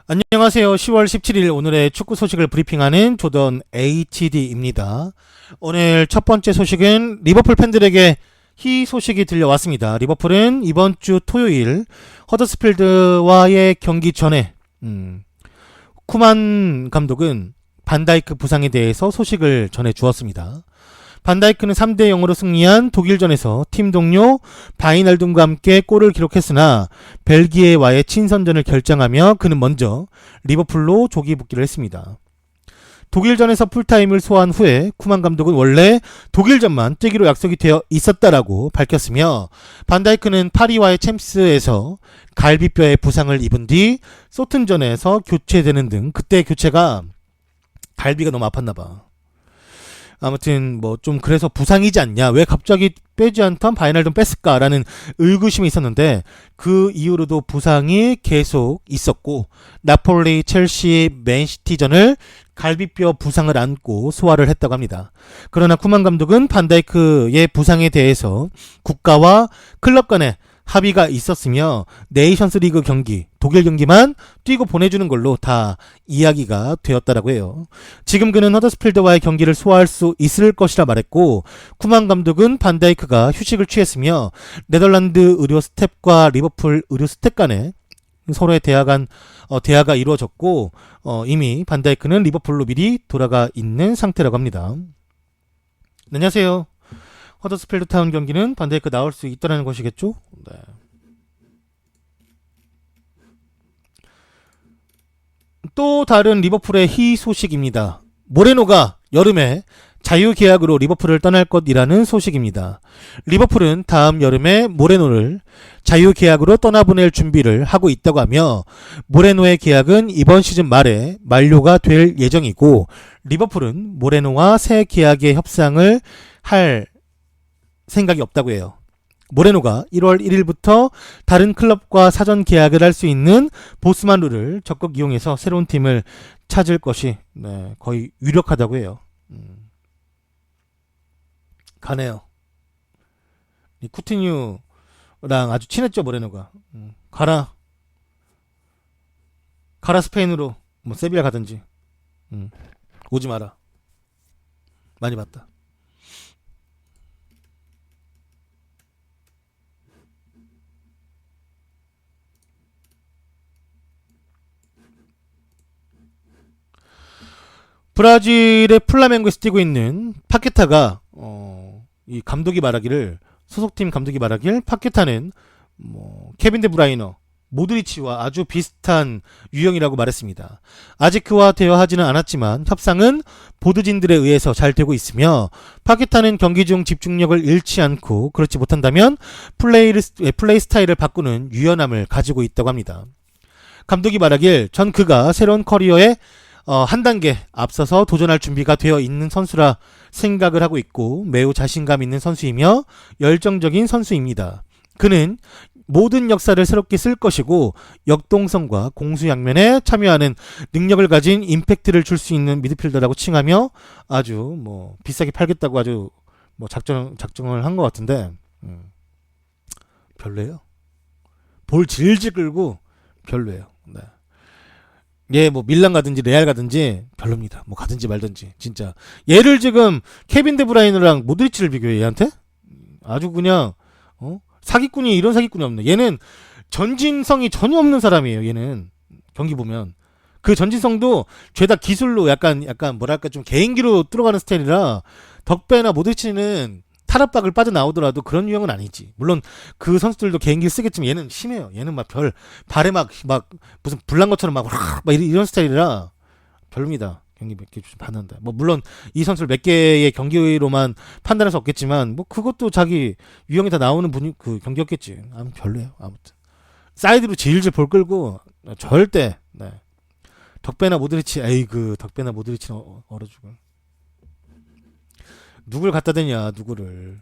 안녕하세요. 10월 17일 오늘의 축구 소식을 브리핑하는 조던 HD입니다. 오늘 첫 번째 소식은 리버풀 팬들에게 희소식이 들려왔습니다. 리버풀은 이번 주 토요일 허더스필드와의 경기 전에 쿠만 감독은 반다이크 부상에 대해서 소식을 전해 주었습니다. 반다이크는 3대 0으로 승리한 독일전에서 팀 동료 바이날둠과 함께 골을 기록했으나 벨기에와의 친선전을 결정하며 그는 먼저 리버풀로 조기 복귀를 했습니다. 독일전에서 풀타임을 소화한 후에 쿠만 감독은 원래 독일전만 뛰기로 약속이 되어 있었다라고 밝혔으며, 반다이크는 파리와의 챔스에서 갈비뼈에 부상을 입은 뒤 소튼전에서 교체되는 등 그때 교체가 갈비가 너무 아팠나봐. 아무튼 뭐 좀 그래서 부상이지 않냐, 왜 갑자기 빼지 않던 바이날돈 뺐을까라는 의구심이 있었는데 그 이후로도 부상이 계속 있었고 나폴리, 첼시, 맨시티전을 갈비뼈 부상을 안고 소화를 했다고 합니다. 그러나 쿠만 감독은 반다이크의 부상에 대해서 국가와 클럽 간에 합의가 있었으며 네이션스 리그 경기, 독일 경기만 뛰고 보내주는 걸로 다 이야기가 되었다라고 해요. 지금 그는 허더스필드와의 경기를 소화할 수 있을 것이라 말했고, 쿠만 감독은 반다이크가 휴식을 취했으며 네덜란드 의료 스텝과 리버풀 의료 스텝 간에 서로의 대화가 이루어졌고, 이미 반다이크는 리버풀로 미리 돌아가 있는 상태라고 합니다. 안녕하세요. 허더스필드 타운 경기는 반다이크 나올 수 있다는 것이겠죠? 네. 또 다른 리버풀의 희소식입니다. 모레노가 여름에 자유계약으로 리버풀을 떠날 것이라는 소식입니다. 리버풀은 다음 여름에 모레노를 자유계약으로 떠나보낼 준비를 하고 있다고 하며, 모레노의 계약은 이번 시즌 말에 만료가 될 예정이고, 리버풀은 모레노와 새 계약의 협상을 할 생각이 없다고 해요. 모레노가 1월 1일부터 다른 클럽과 사전 계약을 할 수 있는 보스만 룰을 적극 이용해서 새로운 팀을 찾을 것이 거의 유력하다고 해요. 가네요. 이 쿠티뉴랑 아주 친했죠, 모레노가. 가라 스페인으로, 뭐 세비야 가든지. 오지 마라. 많이 봤다. 브라질의 플라멩고에서 뛰고 있는 파케타가 이 감독이 말하기를, 소속팀 감독이 말하길, 파케타는 뭐 케빈 데 브라이너, 모드리치와 아주 비슷한 유형이라고 말했습니다. 아직 그와 대화하지는 않았지만 협상은 보드진들에 의해서 잘 되고 있으며, 파케타는 경기 중 집중력을 잃지 않고 그렇지 못한다면 플레이 스타일을 바꾸는 유연함을 가지고 있다고 합니다. 감독이 말하길, 전 그가 새로운 커리어에 한 단계 앞서서 도전할 준비가 되어 있는 선수라 생각을 하고 있고 매우 자신감 있는 선수이며 열정적인 선수입니다. 그는 모든 역사를 새롭게 쓸 것이고 역동성과 공수양면에 참여하는 능력을 가진 임팩트를 줄 수 있는 미드필더라고 칭하며, 아주 뭐 비싸게 팔겠다고 아주 뭐 작정을 한 것 같은데, 별로예요. 볼 질질 끌고 별로예요. 네. 얘 뭐 밀란 가든지 레알 가든지 별로입니다. 뭐 가든지 말든지 진짜. 얘를 지금 케빈 데브라이너랑 모드리치를 비교해, 얘한테? 아주 그냥 사기꾼이 이런 사기꾼이 없네. 얘는 전진성이 전혀 없는 사람이에요. 얘는 경기 보면 그 전진성도 죄다 기술로 약간 뭐랄까 좀 개인기로 뚫어가는 스타일이라, 덕배나 모드리치는 탈압박을 빠져나오더라도 그런 유형은 아니지. 물론 그 선수들도 개인기를 쓰겠지만 얘는 심해요. 얘는 막 발에 막 무슨 불난 것처럼 막 이런 스타일이라 별로입니다. 경기 몇 개 봤는데 뭐 물론 이 선수를 몇 개의 경기로만 판단할 수 없겠지만 뭐 그것도 자기 유형이 다 나오는 분이 그 경기였겠지. 아무튼 별로예요. 아무튼 사이드로 질질 볼 끌고 절대. 덕배나 모드리치, 에이그 덕배나 모드리치는 얼어 죽을. 누굴 갖다 대냐, 누구를.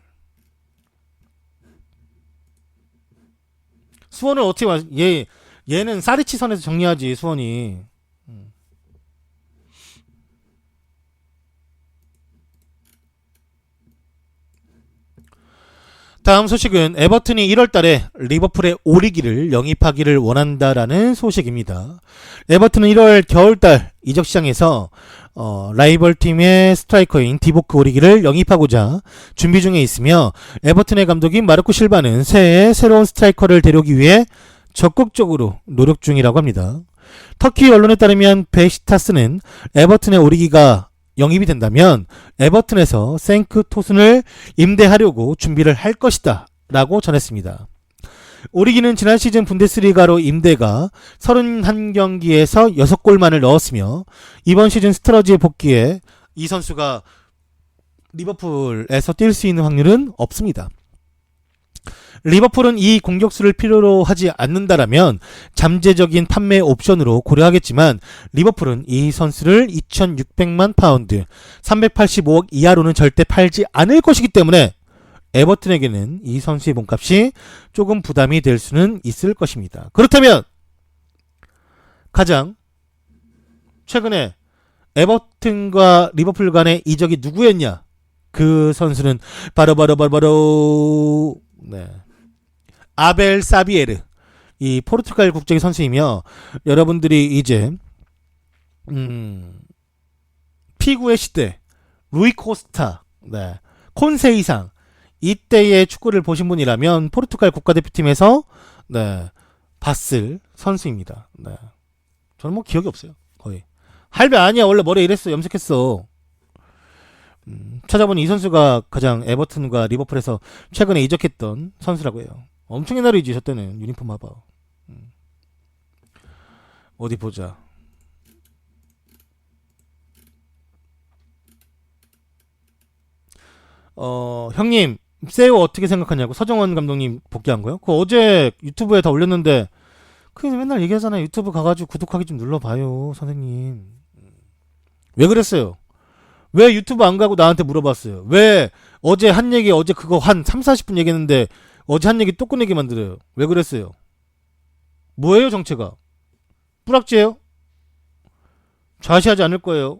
수원을 어떻게 얘는 사리치 선에서 정리하지, 수원이. 다음 소식은 에버튼이 1월달에 리버풀의 오리기를 영입하기를 원한다라는 소식입니다. 에버튼은 1월 겨울달 이적 시장에서 라이벌 팀의 스트라이커인 디보크 오리기를 영입하고자 준비 중에 있으며 에버튼의 감독인 마르코 실바는 새해 새로운 스트라이커를 데려오기 위해 적극적으로 노력 중이라고 합니다. 터키 언론에 따르면 베시타스는 에버튼의 오리기가 영입이 된다면 에버튼에서 생크 토슨을 임대하려고 준비를 할 것이다 라고 전했습니다. 오리기는 지난 시즌 분데스리가로 임대가 31경기에서 6골만을 넣었으며 이번 시즌 스트러지에 복귀해 이 선수가 리버풀에서 뛸 수 있는 확률은 없습니다. 리버풀은 이 공격수를 필요로 하지 않는다라면 잠재적인 판매 옵션으로 고려하겠지만 리버풀은 이 선수를 2,600만 파운드 385억 이하로는 절대 팔지 않을 것이기 때문에 에버튼에게는 이 선수의 몸값이 조금 부담이 될 수는 있을 것입니다. 그렇다면 가장 최근에 에버튼과 리버풀 간의 이적이 누구였냐? 그 선수는 바로 네. 아벨 사비에르, 이 포르투갈 국적의 선수이며 여러분들이 이제 피구의 시대, 루이 코스타, 네. 콘세이상 이때의 축구를 보신 분이라면 포르투갈 국가대표팀에서 네, 봤을 선수입니다. 네. 저는 뭐 기억이 없어요. 거의 할배 아니야. 원래 머리에 이랬어. 염색했어. 찾아보니 이 선수가 가장 에버튼과 리버풀에서 최근에 이적했던 선수라고 해요. 엄청 옛날에 잊으셨다는 유니폼 봐봐. 어디 보자. 형님 세오 어떻게 생각하냐고. 서정원 감독님 복귀한 거요? 그거 어제 유튜브에 다 올렸는데 그냥 맨날 얘기하잖아요. 유튜브 가가지고 구독하기 좀 눌러봐요 선생님. 왜 그랬어요? 왜 유튜브 안 가고 나한테 물어봤어요? 왜 어제 한 얘기 어제 그거 한 3, 40분 얘기했는데 어제 한 얘기 또 꺼내게 만들어요? 왜 그랬어요? 뭐예요 정체가? 뿌락지예요? 좌시하지 않을 거예요.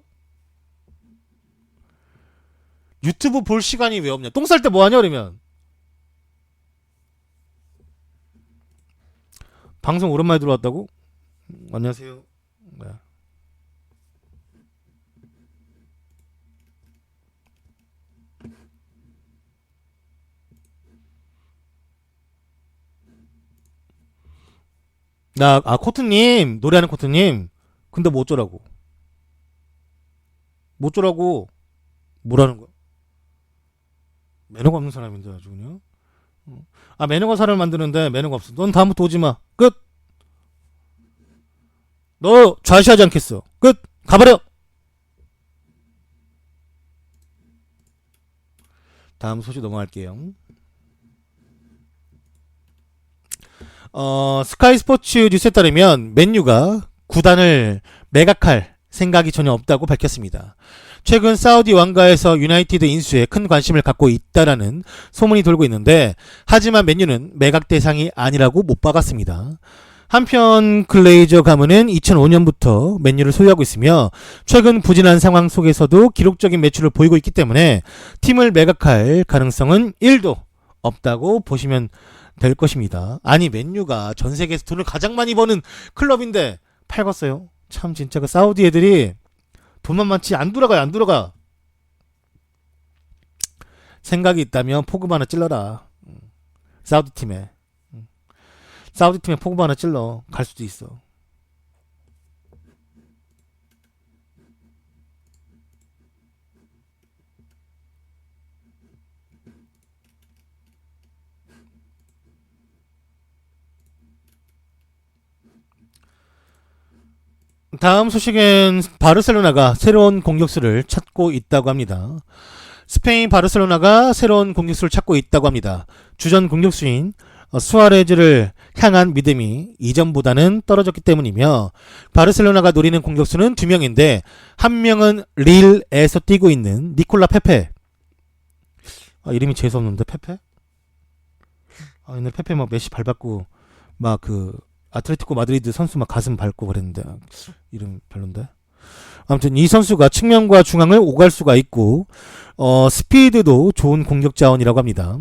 유튜브 볼 시간이 왜 없냐? 똥 쌀 때 뭐하냐 그러면. 방송 오랜만에 들어왔다고? 안녕하세요. 네. 코트님, 노래하는 코트님. 근데 뭐 어쩌라고? 뭐 어쩌라고? 뭐라는 거야? 매너가 없는 사람인데 아주 그냥. 매너가 사람을 만드는데 매너가 없어. 넌 다음부터 오지 마. 끝. 너 좌시하지 않겠어. 끝. 가버려. 다음 소식 넘어갈게요. 스카이 스포츠 뉴스에 따르면 맨유가 구단을 매각할 생각이 전혀 없다고 밝혔습니다. 최근 사우디 왕가에서 유나이티드 인수에 큰 관심을 갖고 있다라는 소문이 돌고 있는데 하지만 맨유는 매각 대상이 아니라고 못 박았습니다. 한편 글레이저 가문은 2005년부터 맨유를 소유하고 있으며 최근 부진한 상황 속에서도 기록적인 매출을 보이고 있기 때문에 팀을 매각할 가능성은 1도 없다고 보시면 될 것입니다. 아니 맨유가 전 세계에서 돈을 가장 많이 버는 클럽인데 팔겠어요? 참 진짜 그 사우디 애들이 돈만 많지 안 돌아가요. 안 돌아가. 생각이 있다면 포그바 하나 찔러라. 사우디 팀에 포그바 하나 찔러. 갈 수도 있어. 다음 소식은 바르셀로나가 새로운 공격수를 찾고 있다고 합니다. 스페인 바르셀로나가 새로운 공격수를 찾고 있다고 합니다. 주전 공격수인 수아레즈를 향한 믿음이 이전보다는 떨어졌기 때문이며 바르셀로나가 노리는 공격수는 2명인데 한 명은 릴에서 뛰고 있는 니콜라 페페. 이름이 재수없는데 페페? 옛날 페페 막 메시 밟았고 막 그 아틀레티코 마드리드 선수 막 가슴 밟고 그랬는데 이름 별론데. 아무튼 이 선수가 측면과 중앙을 오갈 수가 있고 스피드도 좋은 공격 자원이라고 합니다.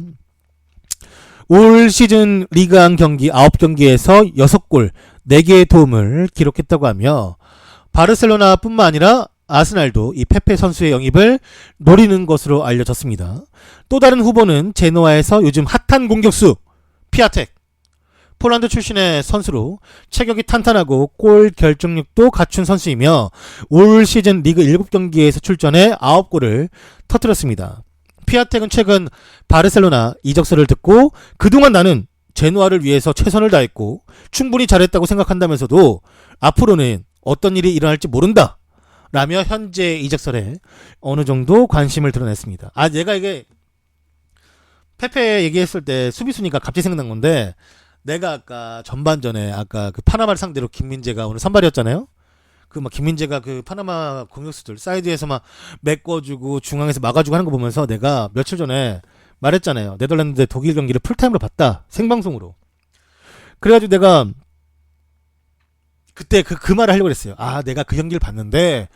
올 시즌 리그왕 경기 9경기에서 6골 4개의 도움을 기록했다고 하며 바르셀로나뿐만 아니라 아스날도 이 페페 선수의 영입을 노리는 것으로 알려졌습니다. 또 다른 후보는 제노아에서 요즘 핫한 공격수 피아텍. 폴란드 출신의 선수로 체격이 탄탄하고 골 결정력도 갖춘 선수이며 올 시즌 리그 7경기에서 출전해 9골을 터뜨렸습니다. 피아텍은 최근 바르셀로나 이적설을 듣고 그동안 나는 제노아를 위해서 최선을 다했고 충분히 잘했다고 생각한다면서도 앞으로는 어떤 일이 일어날지 모른다 라며 현재 이적설에 어느 정도 관심을 드러냈습니다. 내가 이게 페페 얘기했을 때 수비수니까 갑자기 생각난 건데, 내가 아까 전반전에 아까 그 파나마를 상대로 김민재가 오늘 선발이었잖아요. 그 막 김민재가 그 파나마 공격수들 사이드에서 막 메꿔주고 중앙에서 막아주고 하는 거 보면서 내가 며칠 전에 말했잖아요. 네덜란드 독일 경기를 풀타임으로 봤다, 생방송으로. 그래가지고 내가 그때 그 말을 하려고 했어요. 내가 그 경기를 봤는데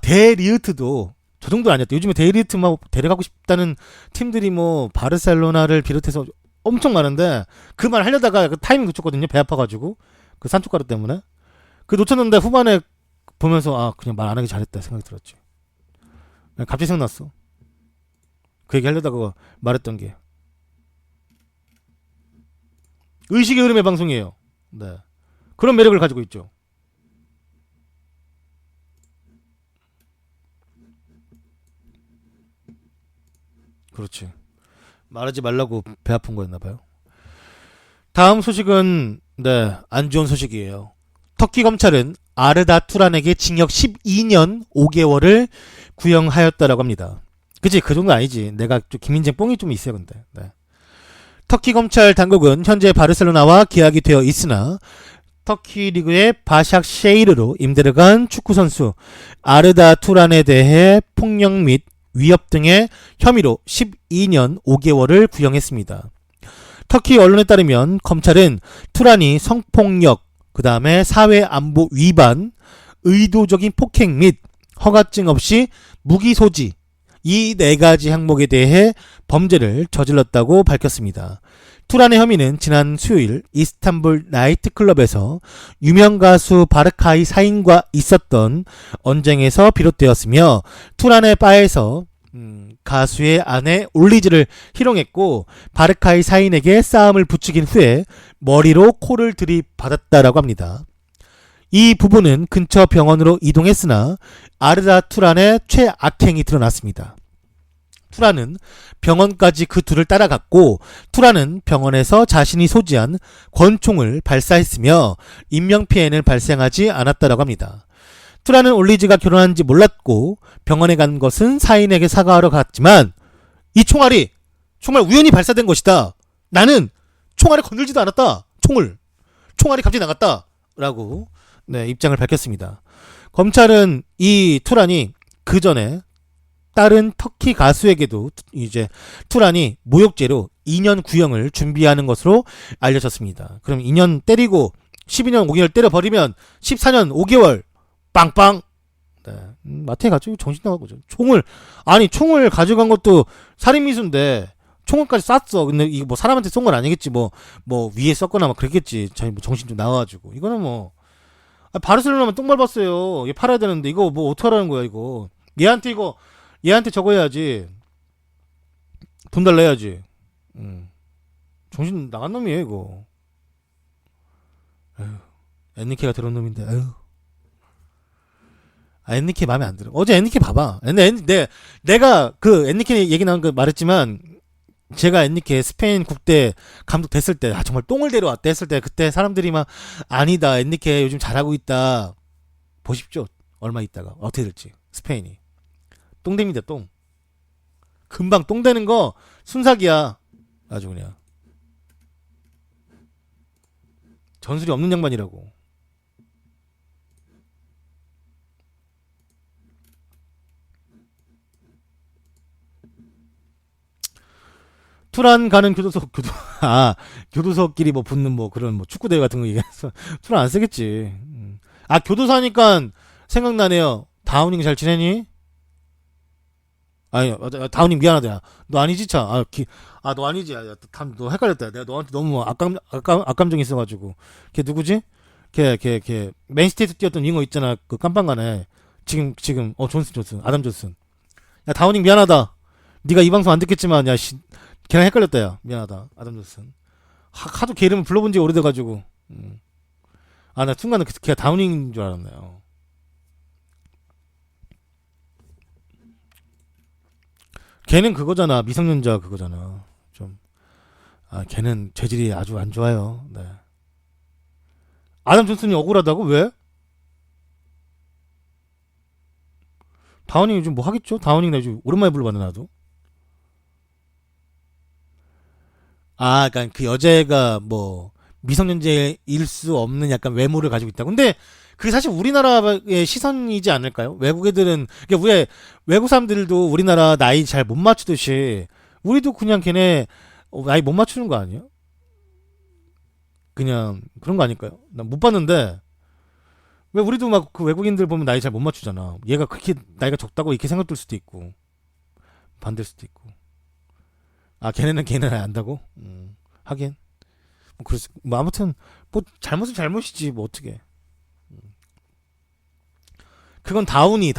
데리흐트도 저 정도 아니었다. 요즘에 데리흐트 막 데려가고 싶다는 팀들이 뭐 바르셀로나를 비롯해서 엄청 많은데 그 말 하려다가 그 타이밍 놓쳤거든요. 배 아파가지고 그 산초가루 때문에 그 놓쳤는데 후반에 보면서 그냥 말 안 하기 잘했다 생각이 들었지. 갑자기 생각났어. 그 얘기 하려다가 말했던 게. 의식의 흐름의 방송이에요. 네. 그런 매력을 가지고 있죠. 그렇지. 말하지 말라고 배 아픈 거였나봐요. 다음 소식은 안 좋은 소식이에요. 터키 검찰은 아르다 투란에게 징역 12년 5개월을 구형하였다라고 합니다. 그치, 그 정도 아니지. 내가 좀 김민재 뽕이 좀 있어요, 근데. 네. 터키 검찰 당국은 현재 바르셀로나와 계약이 되어 있으나 터키 리그의 바샥쉐이르로 임대를 간 축구선수 아르다 투란에 대해 폭력 및 위협 등의 혐의로 12년 5개월을 구형했습니다. 터키 언론에 따르면 검찰은 투란이 성폭력, 그 다음에 사회안보 위반, 의도적인 폭행 및 허가증 없이 무기 소지, 이 4가지 항목에 대해 범죄를 저질렀다고 밝혔습니다. 투란의 혐의는 지난 수요일 이스탄불 나이트클럽에서 유명 가수 바르카이 사인과 있었던 언쟁에서 비롯되었으며 투란의 바에서 가수의 아내 올리즈를 희롱했고 바르카이 사인에게 싸움을 부추긴 후에 머리로 코를 들이받았다라고 합니다. 이 부부는 근처 병원으로 이동했으나 아르다 투란의 최악행이 드러났습니다. 투란은 병원까지 그 둘을 따라갔고 투란은 병원에서 자신이 소지한 권총을 발사했으며 인명피해는 발생하지 않았다라고 합니다. 투란은 올리즈가 결혼한지 몰랐고 병원에 간 것은 사인에게 사과하러 갔지만 이 총알이 정말 우연히 발사된 것이다. 나는 총알을 건들지도 않았다. 총알이 갑자기 나갔다. 라고 입장을 밝혔습니다. 검찰은 이 투란이 그 전에 다른 터키 가수에게도 이제 투란이 모욕죄로 2년 구형을 준비하는 것으로 알려졌습니다. 그럼 2년 때리고 12년 5개월 때려버리면 14년 5개월 빵빵. 마트에 가지고 정신 나간 거죠. 총을 가져간 것도 살인미수인데 총을까지 쐈어. 근데 이거 뭐 사람한테 쏜 건 아니겠지. 뭐 위에 썼거나 막 그랬겠지. 자기 뭐 정신 좀 나와가지고. 이거는 뭐 바르셀로나만 똥 밟았어요. 얘 팔아야 되는데 이거 뭐 어떡하라는 거야 이거. 얘한테 저거 해야지. 돈 달라 해야지. 정신 나간 놈이에요 이거. 엔리케가 들어온 놈인데. 엔리케 마음에 안 들어. 어제 엔리케 봐봐. 내가 그 엔리케 얘기 나온 거 말했지만 제가 엔리케 스페인 국대 감독 됐을 때 정말 똥을 데려왔다 했을 때 그때 사람들이 막 아니다 엔리케 요즘 잘하고 있다. 보십시오. 얼마 있다가 어떻게 될지. 스페인이 똥됩니다. 똥. 금방 똥 되는 거 순삭이야. 아주 그냥 전술이 없는 양반이라고. 투란 가는 교도소끼리 뭐 붙는 뭐 그런 뭐 축구대회 같은 거 얘기해서 투란 안 쓰겠지. 교도소 하니까 생각나네요. 다우닝 잘 지내니? 아니, 다운이 미안하다. 야. 너 아니지, 차. 너 아니지. 야, 너 헷갈렸다. 내가 너한테 너무 악감정이 있어가지고. 걔 누구지? 걔, 맨시티에서 뛰었던 윙어 있잖아. 그 깜빵가네. 지금, 존슨. 아담 존슨. 야, 다운이 미안하다. 네가 이 방송 안 듣겠지만, 야, 걔랑 헷갈렸다, 야. 미안하다. 아담 존슨. 하도 걔 이름을 불러본 지 오래돼가지고. 나 순간에 걔가 다운인 줄 알았네요. 걔는 그거잖아. 미성년자 그거잖아. 좀. 걔는 재질이 아주 안 좋아요. 네. 아담 존슨이 억울하다고? 왜? 다우닝 요즘 뭐 하겠죠? 다우닝 나 요즘 오랜만에 불러봤네, 나도. 그니까 그 여자애가 뭐, 미성년자일 수 없는 약간 외모를 가지고 있다. 근데 그게 사실 우리나라의 시선이지 않을까요? 외국 애들은, 그러니까 외국 사람들도 우리나라 나이 잘 못 맞추듯이, 우리도 그냥 걔네, 나이 못 맞추는 거 아니에요? 그냥, 그런 거 아닐까요? 난 못 봤는데, 왜 우리도 막 그 외국인들 보면 나이 잘 못 맞추잖아. 얘가 그렇게 나이가 적다고 이렇게 생각될 수도 있고, 반대일 수도 있고. 걔네는 안다고? 하긴. 뭐 아무튼, 뭐, 잘못은 잘못이지, 뭐, 어떻게. 그건 다우니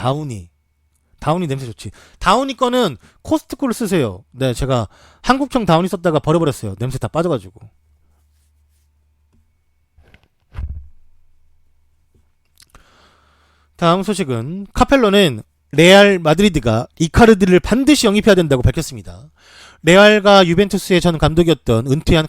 냄새 좋지. 다우니 거는 코스트코를 쓰세요. 네, 제가 한국형 다우니 썼다가 버려버렸어요. 냄새 다 빠져가지고. 다음 소식은 카펠로는 레알 마드리드가 이카르디를 반드시 영입해야 된다고 밝혔습니다. 레알과 유벤투스의 전 감독이었던 은퇴한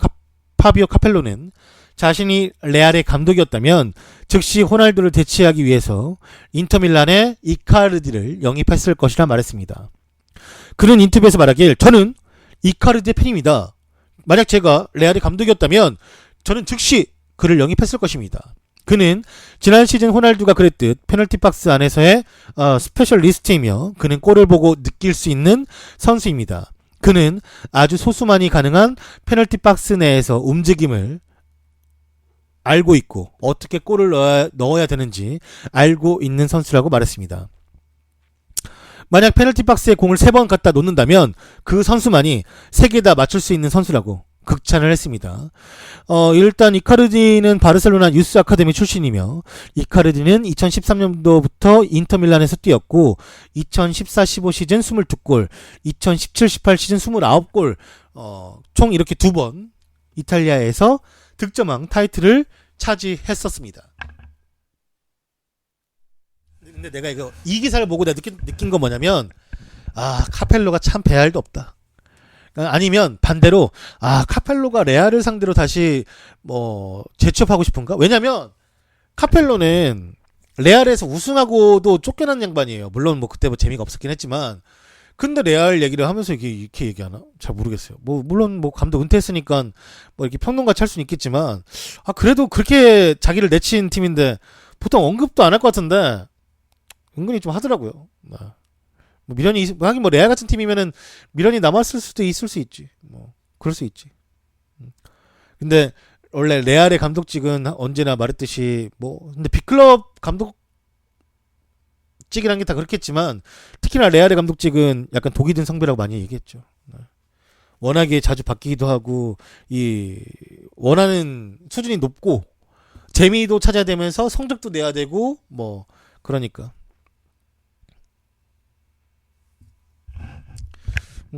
파비오 카펠로는 자신이 레알의 감독이었다면 즉시 호날두를 대체하기 위해서 인터밀란의 이카르디를 영입했을 것이라 말했습니다. 그는 인터뷰에서 말하길 저는 이카르디의 팬입니다. 만약 제가 레알의 감독이었다면 저는 즉시 그를 영입했을 것입니다. 그는 지난 시즌 호날두가 그랬듯 페널티 박스 안에서의 스페셜리스트이며 그는 골을 보고 느낄 수 있는 선수입니다. 그는 아주 소수만이 가능한 페널티 박스 내에서 움직임을 알고 있고 어떻게 골을 넣어야 되는지 알고 있는 선수라고 말했습니다. 만약 페널티 박스에 공을 3번 갖다 놓는다면 그 선수만이 3개 다 맞출 수 있는 선수라고 극찬을 했습니다. 일단 이카르디는 바르셀로나 유스 아카데미 출신이며 이카르디는 2013년도부터 인터밀란에서 뛰었고 2014-15 시즌 22골, 2017-18 시즌 29골 총 이렇게 2번 이탈리아에서 득점왕 타이틀을 차지했었습니다. 근데 내가 이 기사를 보고 내가 느낀 건 뭐냐면 카펠로가 참 배알도 없다. 아니면 반대로 카펠로가 레알을 상대로 다시 뭐 재취업하고 싶은가? 왜냐면 카펠로는 레알에서 우승하고도 쫓겨난 양반이에요. 물론 뭐 그때 뭐 재미가 없었긴 했지만 근데 레알 얘기를 하면서 이렇게 얘기하나? 잘 모르겠어요. 뭐 물론 뭐 감독 은퇴했으니까 뭐 이렇게 평론가치 할 수는 있겠지만 그래도 그렇게 자기를 내친 팀인데 보통 언급도 안 할 것 같은데 은근히 좀 하더라고요. 뭐 미련이 하긴 뭐 레알 같은 팀이면은 미련이 남았을 수도 있을 수 있지. 뭐 그럴 수 있지. 근데 원래 레알의 감독직은 언제나 말했듯이 뭐 근데 빅클럽 감독직이란 게 다 그렇겠지만 특히나 레알의 감독직은 약간 독이 든 성배라고 많이 얘기했죠. 워낙에 자주 바뀌기도 하고 이 원하는 수준이 높고 재미도 찾아야 되면서 성적도 내야 되고 뭐 그러니까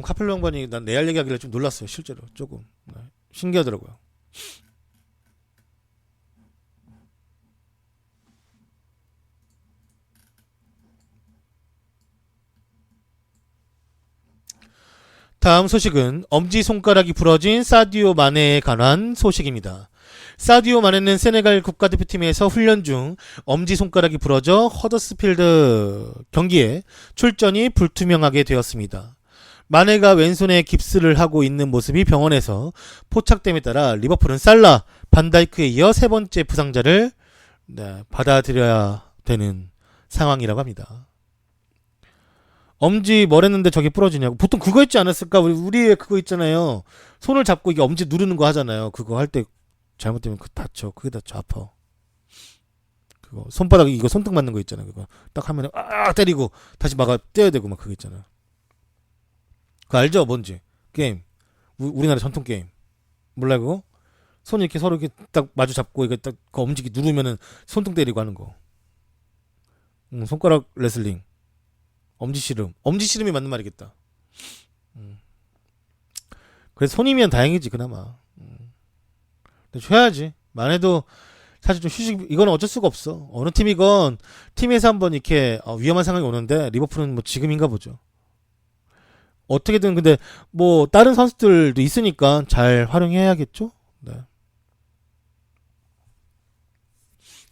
카펠로 양반이 난 레알 얘기하길래 좀 놀랐어요. 실제로 조금 신기하더라고요. 다음 소식은 엄지손가락이 부러진 사디오 마네에 관한 소식입니다. 사디오 마네는 세네갈 국가대표팀에서 훈련 중 엄지손가락이 부러져 허더스필드 경기에 출전이 불투명하게 되었습니다. 마네가 왼손에 깁스를 하고 있는 모습이 병원에서 포착됨에 따라 리버풀은 살라, 반다이크에 이어 3번째 부상자를 받아들여야 되는 상황이라고 합니다. 엄지 뭐랬는데 저게 부러지냐고. 보통 그거 있지 않았을까? 우리 그거 있잖아요. 손을 잡고 이게 엄지 누르는 거 하잖아요. 그거 할 때 잘못되면 다쳐. 그게 다쳐. 아파. 그거 손바닥 이거 손등 맞는 거 있잖아요. 그거 딱 하면 때리고 다시 떼야 되고 막 그거 있잖아요. 그거 알죠? 뭔지. 게임. 우리나라 전통 게임. 몰라요, 그거? 손 이렇게 서로 이렇게 딱 마주 잡고, 이거 딱, 그 엄지기 누르면은 손등 때리고 하는 거. 손가락 레슬링. 엄지씨름. 엄지씨름이 맞는 말이겠다. 그래서 손이면 다행이지, 그나마. 근데 줘야지. 만해도 사실 좀 휴식, 이거는 어쩔 수가 없어. 어느 팀이건 팀에서 한번 이렇게 위험한 상황이 오는데 리버풀은 뭐 지금인가 보죠. 어떻게든 근데 뭐 다른 선수들도 있으니까 잘 활용해야겠죠. 네.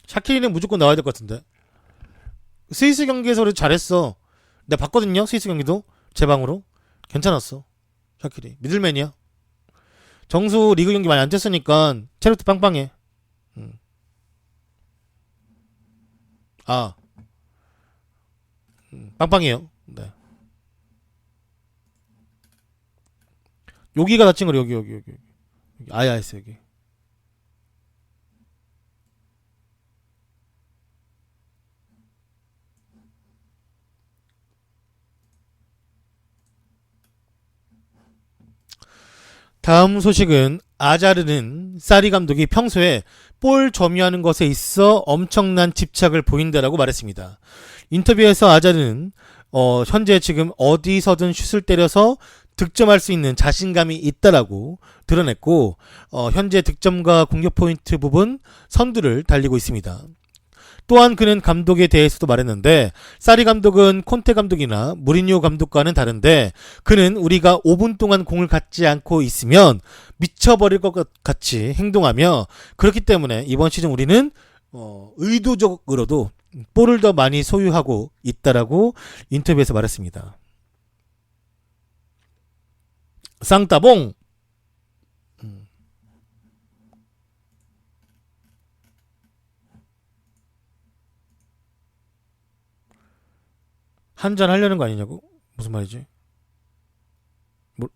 샤키리는 무조건 나와야 될 것 같은데. 스위스 경기에서 그래도 잘했어. 내가 봤거든요. 스위스 경기도 제 방으로 괜찮았어. 샤키리 미들맨이야. 정수 리그 경기 많이 안 뛰었으니까 체력도 빵빵해. 아, 빵빵해요. 네. 여기가 다친 거래. 여기. 아야했어 여기. 다음 소식은 아자르는 사리 감독이 평소에 볼 점유하는 것에 있어 엄청난 집착을 보인다라고 말했습니다. 인터뷰에서 아자르는 현재 지금 어디서든 슛을 때려서 득점할 수 있는 자신감이 있다라고 드러냈고 현재 득점과 공격 포인트 부분 선두를 달리고 있습니다. 또한 그는 감독에 대해서도 말했는데 사리 감독은 콘테 감독이나 무리뉴 감독과는 다른데 그는 우리가 5분 동안 공을 갖지 않고 있으면 미쳐버릴 것 같이 행동하며 그렇기 때문에 이번 시즌 우리는 의도적으로도 볼을 더 많이 소유하고 있다라고 인터뷰에서 말했습니다. 쌍따봉. 한잔 하려는 거 아니냐고? 무슨 말이지? 뭐...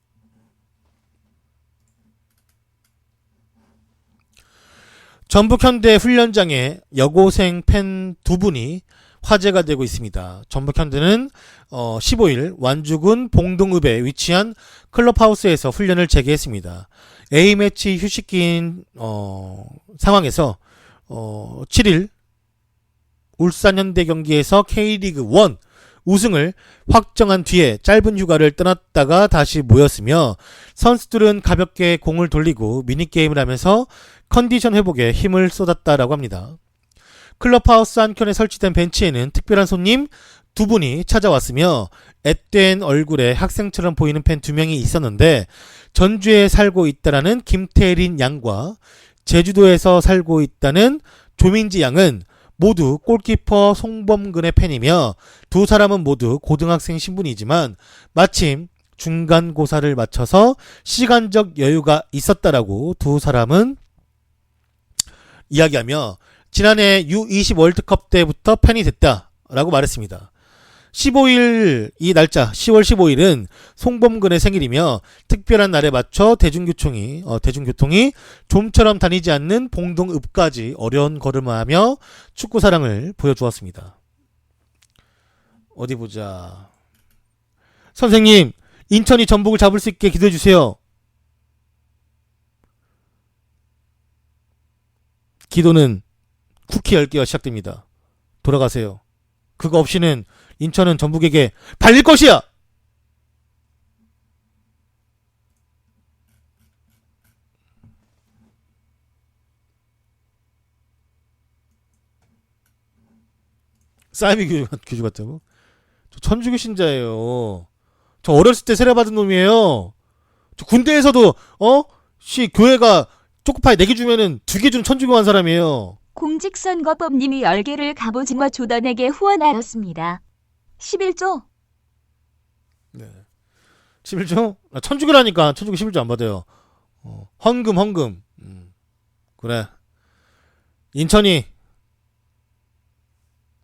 전북현대 훈련장에 여고생 팬 두 분이 화제가 되고 있습니다. 전북현대는 15일 완주군 봉동읍에 위치한 클럽하우스에서 훈련을 재개했습니다. A매치 휴식기인 상황에서 7일 울산현대 경기에서 K리그 1 우승을 확정한 뒤에 짧은 휴가를 떠났다가 다시 모였으며 선수들은 가볍게 공을 돌리고 미니게임을 하면서 컨디션 회복에 힘을 쏟았다라고 합니다. 클럽하우스 한켠에 설치된 벤치에는 특별한 손님 두 분이 찾아왔으며 앳된 얼굴에 학생처럼 보이는 팬 두 명이 있었는데 전주에 살고 있다라는 김태린 양과 제주도에서 살고 있다는 조민지 양은 모두 골키퍼 송범근의 팬이며 두 사람은 모두 고등학생 신분이지만 마침 중간고사를 마쳐서 시간적 여유가 있었다라고 두 사람은 이야기하며 지난해 U20 월드컵 때부터 팬이 됐다라고 말했습니다. 15일 이 날짜 10월 15일은 송범근의 생일이며 특별한 날에 맞춰 대중교통이 좀처럼 다니지 않는 봉동읍까지 어려운 걸음을 하며 축구 사랑을 보여주었습니다. 어디 보자. 선생님, 인천이 전북을 잡을 수 있게 기도해 주세요. 기도는 쿠키 10개가 시작됩니다. 돌아가세요. 그거 없이는 인천은 전북에게 발릴 것이야! 싸이미 교주 같다고? 저 천주교 신자예요. 저 어렸을 때 세례받은 놈이에요. 저 군대에서도 교회가 초코파이 4개 주면은 2개 주는 천주교 한 사람이에요. 공직선거법님이 10개를 갑오징어 조던에게 후원하였습니다. 11조? 네. 11조? 천주교라니까 천주교 11조 안 받아요. 헌금. 그래. 인천이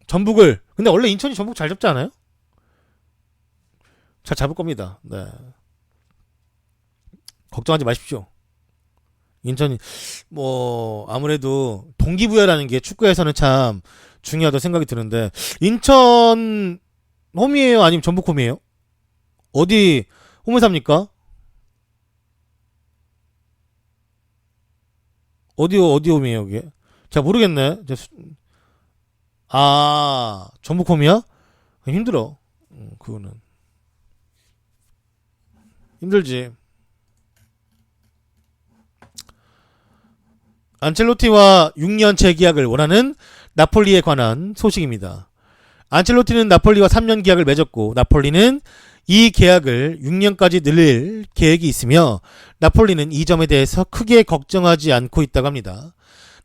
전북을 근데 원래 인천이 전북 잘 잡지 않아요? 잘 잡을 겁니다. 네. 걱정하지 마십시오. 인천이 아무래도 동기부여라는 게 축구에서는 참 중요하다고 생각이 드는데 인천 홈이에요? 아니면 전북 홈이에요? 어디 홈에서 합니까? 어디 홈이에요, 여기? 잘 모르겠네. 전북 홈이야? 힘들어. 그거는. 힘들지. 안첼로티와 6년 재계약을 원하는 나폴리에 관한 소식입니다. 안첼로티는 나폴리와 3년 계약을 맺었고 나폴리는 이 계약을 6년까지 늘릴 계획이 있으며 나폴리는 이 점에 대해서 크게 걱정하지 않고 있다고 합니다.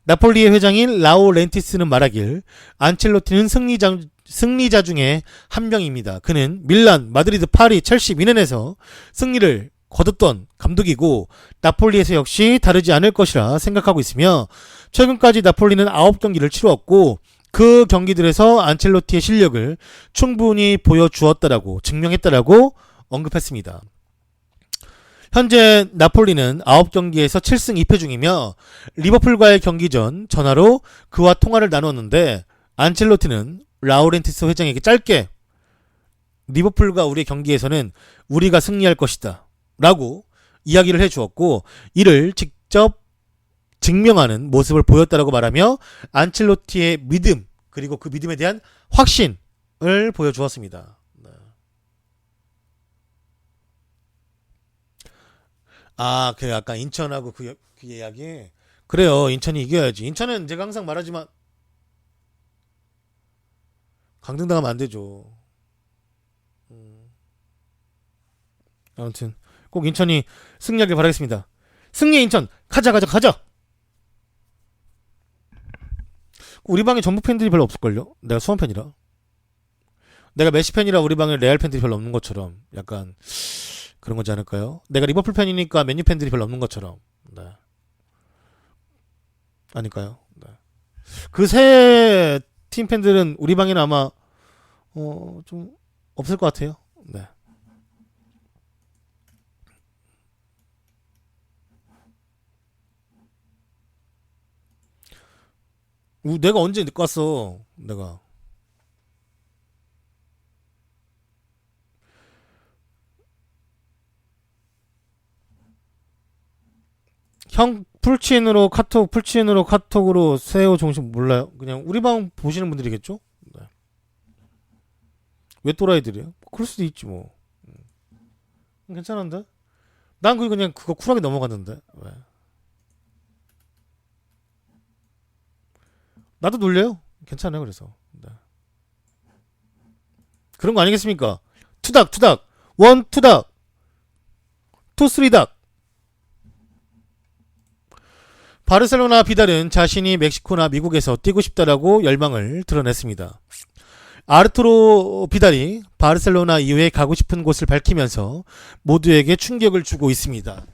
나폴리의 회장인 라오 렌티스는 말하길 안첼로티는 승리자 중에 한 명입니다. 그는 밀란, 마드리드, 파리, 첼시, 미넨에서 승리를 거뒀던 감독이고 나폴리에서 역시 다르지 않을 것이라 생각하고 있으며 최근까지 나폴리는 9경기를 치루었고 그 경기들에서 안첼로티의 실력을 충분히 보여주었다라고 증명했다라고 언급했습니다. 현재 나폴리는 9경기에서 7승 2패 중이며 리버풀과의 경기 전 전화로 그와 통화를 나눴는데 안첼로티는 라우렌티스 회장에게 짧게 리버풀과 우리의 경기에서는 우리가 승리할 것이다 라고 이야기를 해주었고 이를 직접 증명하는 모습을 보였다라고 말하며 안첼로티의 믿음 그리고 그 믿음에 대한 확신을 보여주었습니다. 그 아까 인천하고 그 이야기. 그래요. 인천이 이겨야지. 인천은 제가 항상 말하지만 강등당하면 안 되죠. 아무튼 꼭 인천이 승리하길 바라겠습니다. 승리의 인천 가자. 우리 방에 전북 팬들이 별로 없을걸요? 내가 수원 팬이라. 내가 메시 팬이라 우리 방에 레알 팬들이 별로 없는 것처럼 약간 그런 거지 않을까요? 내가 리버풀 팬이니까 맨유 팬들이 별로 없는 것처럼. 네. 아닐까요? 네. 그 세 팀 팬들은 우리 방에는 아마 좀 없을 것 같아요. 네. 내가 언제 늦고 왔어? 내가. 형 풀치인으로 카톡으로 세요 정식 몰라요? 그냥 우리 방 보시는 분들이겠죠? 네. 왜 또라이들이에요? 그럴 수도 있지 뭐. 괜찮은데? 난 그냥 그거 쿨하게 넘어갔는데. 왜? 나도 놀려요. 괜찮아요. 그래서. 네. 그런 거 아니겠습니까? 투닥. 원 투닥. 투 쓰리닥. 바르셀로나 비달은 자신이 멕시코나 미국에서 뛰고 싶다라고 열망을 드러냈습니다. 아르투로 비달이 바르셀로나 이후에 가고 싶은 곳을 밝히면서 모두에게 충격을 주고 있습니다.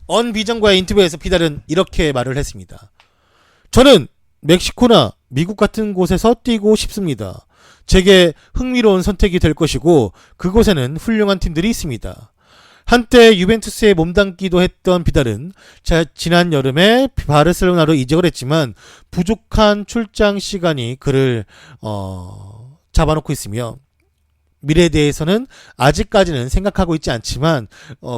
언비전과의 인터뷰에서 비달은 이렇게 말을 했습니다. 저는 멕시코나 미국 같은 곳에서 뛰고 싶습니다. 제게 흥미로운 선택이 될 것이고 그곳에는 훌륭한 팀들이 있습니다. 한때 유벤투스에 몸담기도 했던 비달은 지난 여름에 바르셀로나로 이적을 했지만 부족한 출장 시간이 그를 잡아놓고 있으며 미래에 대해서는 아직까지는 생각하고 있지 않지만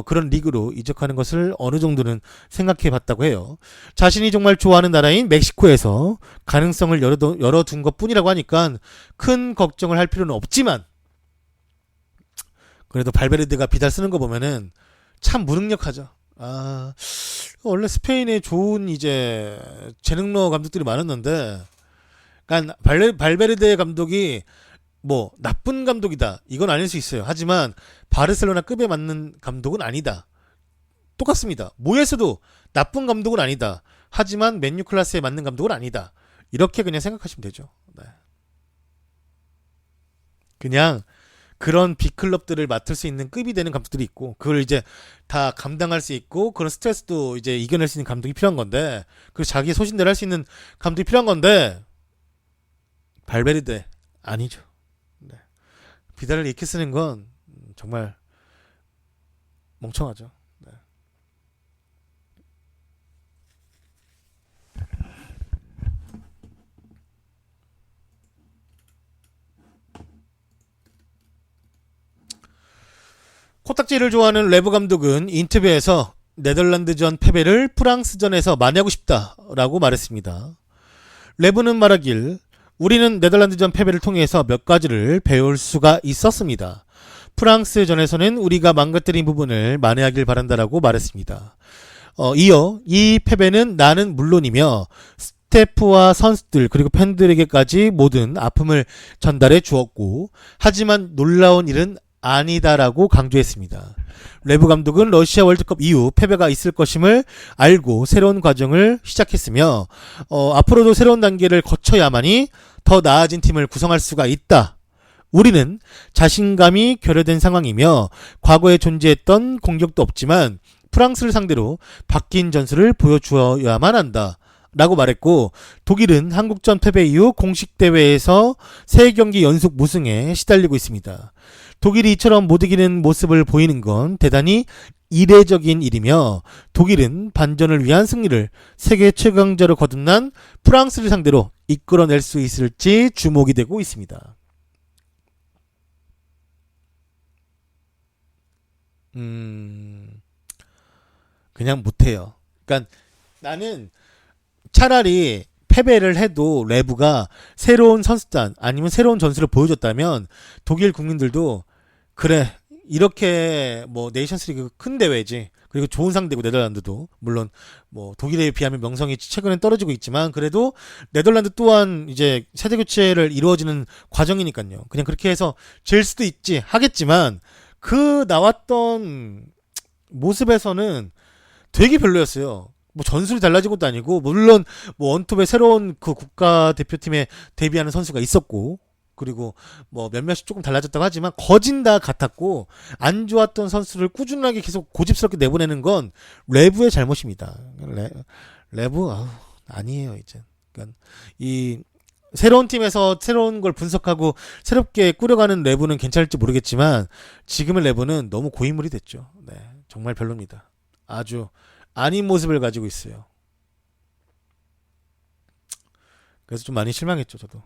그런 리그로 이적하는 것을 어느 정도는 생각해 봤다고 해요. 자신이 정말 좋아하는 나라인 멕시코에서 가능성을 열어둔 것 뿐이라고 하니까 큰 걱정을 할 필요는 없지만 그래도 발베르데가 비달 쓰는 거 보면은 참 무능력하죠. 원래 스페인에 좋은 이제 재능러 감독들이 많았는데 그러니까 발베르데 감독이 뭐 나쁜 감독이다 이건 아닐 수 있어요. 하지만 바르셀로나급에 맞는 감독은 아니다. 똑같습니다. 모에서도 나쁜 감독은 아니다. 하지만 맨유 클래스에 맞는 감독은 아니다. 이렇게 그냥 생각하시면 되죠. 네. 그냥 그런 빅클럽들을 맡을 수 있는 급이 되는 감독들이 있고 그걸 이제 다 감당할 수 있고 그런 스트레스도 이제 이겨낼 수 있는 감독이 필요한 건데 그리고 자기 소신대로 할 수 있는 감독이 필요한 건데 발베르데 아니죠. 네. 비달을 이렇게 쓰는 건 정말 멍청하죠. 네. 코딱지를 좋아하는 레브 감독은 인터뷰에서 네덜란드전 패배를 프랑스전에서 만회하고 싶다라고 말했습니다. 레브는 말하길 우리는 네덜란드전 패배를 통해서 몇 가지를 배울 수가 있었습니다. 프랑스전에서는 우리가 망가뜨린 부분을 만회하길 바란다라고 말했습니다. 이어 이 패배는 나는 물론이며 스태프와 선수들 그리고 팬들에게까지 모든 아픔을 전달해 주었고 하지만 놀라운 일은 아니다라고 강조했습니다. 레브 감독은 러시아 월드컵 이후 패배가 있을 것임을 알고 새로운 과정을 시작했으며 앞으로도 새로운 단계를 거쳐야만이 더 나아진 팀을 구성할 수가 있다. 우리는 자신감이 결여된 상황이며 과거에 존재했던 공격도 없지만 프랑스를 상대로 바뀐 전술을 보여주어야만 한다. 라고 말했고 독일은 한국전 패배 이후 공식 대회에서 3경기 연속 무승에 시달리고 있습니다. 독일이 이처럼 못 이기는 모습을 보이는 건 대단히 이례적인 일이며 독일은 반전을 위한 승리를 세계 최강자로 거듭난 프랑스를 상대로 이끌어낼 수 있을지 주목이 되고 있습니다. 그냥 못해요. 그러니까 나는 차라리 패배를 해도 레브가 새로운 선수단 아니면 새로운 전술을 보여줬다면 독일 국민들도 그래 이렇게 뭐 네이션스리그 큰 대회지 그리고 좋은 상대고 네덜란드도 물론 뭐 독일에 비하면 명성이 최근엔 떨어지고 있지만 그래도 네덜란드 또한 이제 세대 교체를 이루어지는 과정이니까요. 그냥 그렇게 해서 질 수도 있지 하겠지만 그 나왔던 모습에서는 되게 별로였어요. 뭐 전술이 달라진 것도 아니고 물론 뭐 원톱에 새로운 그 국가대표팀에 데뷔하는 선수가 있었고 그리고 뭐 몇몇이 조금 달라졌다고 하지만 거진 다 같았고 안 좋았던 선수를 꾸준하게 계속 고집스럽게 내보내는 건 레브의 잘못입니다. 레브 아니에요 이제. 그러니까 이 새로운 팀에서 새로운 걸 분석하고 새롭게 꾸려가는 레브는 괜찮을지 모르겠지만 지금의 레브는 너무 고인물이 됐죠. 네, 정말 별로입니다. 아주 아닌 모습을 가지고 있어요. 그래서 좀 많이 실망했죠, 저도.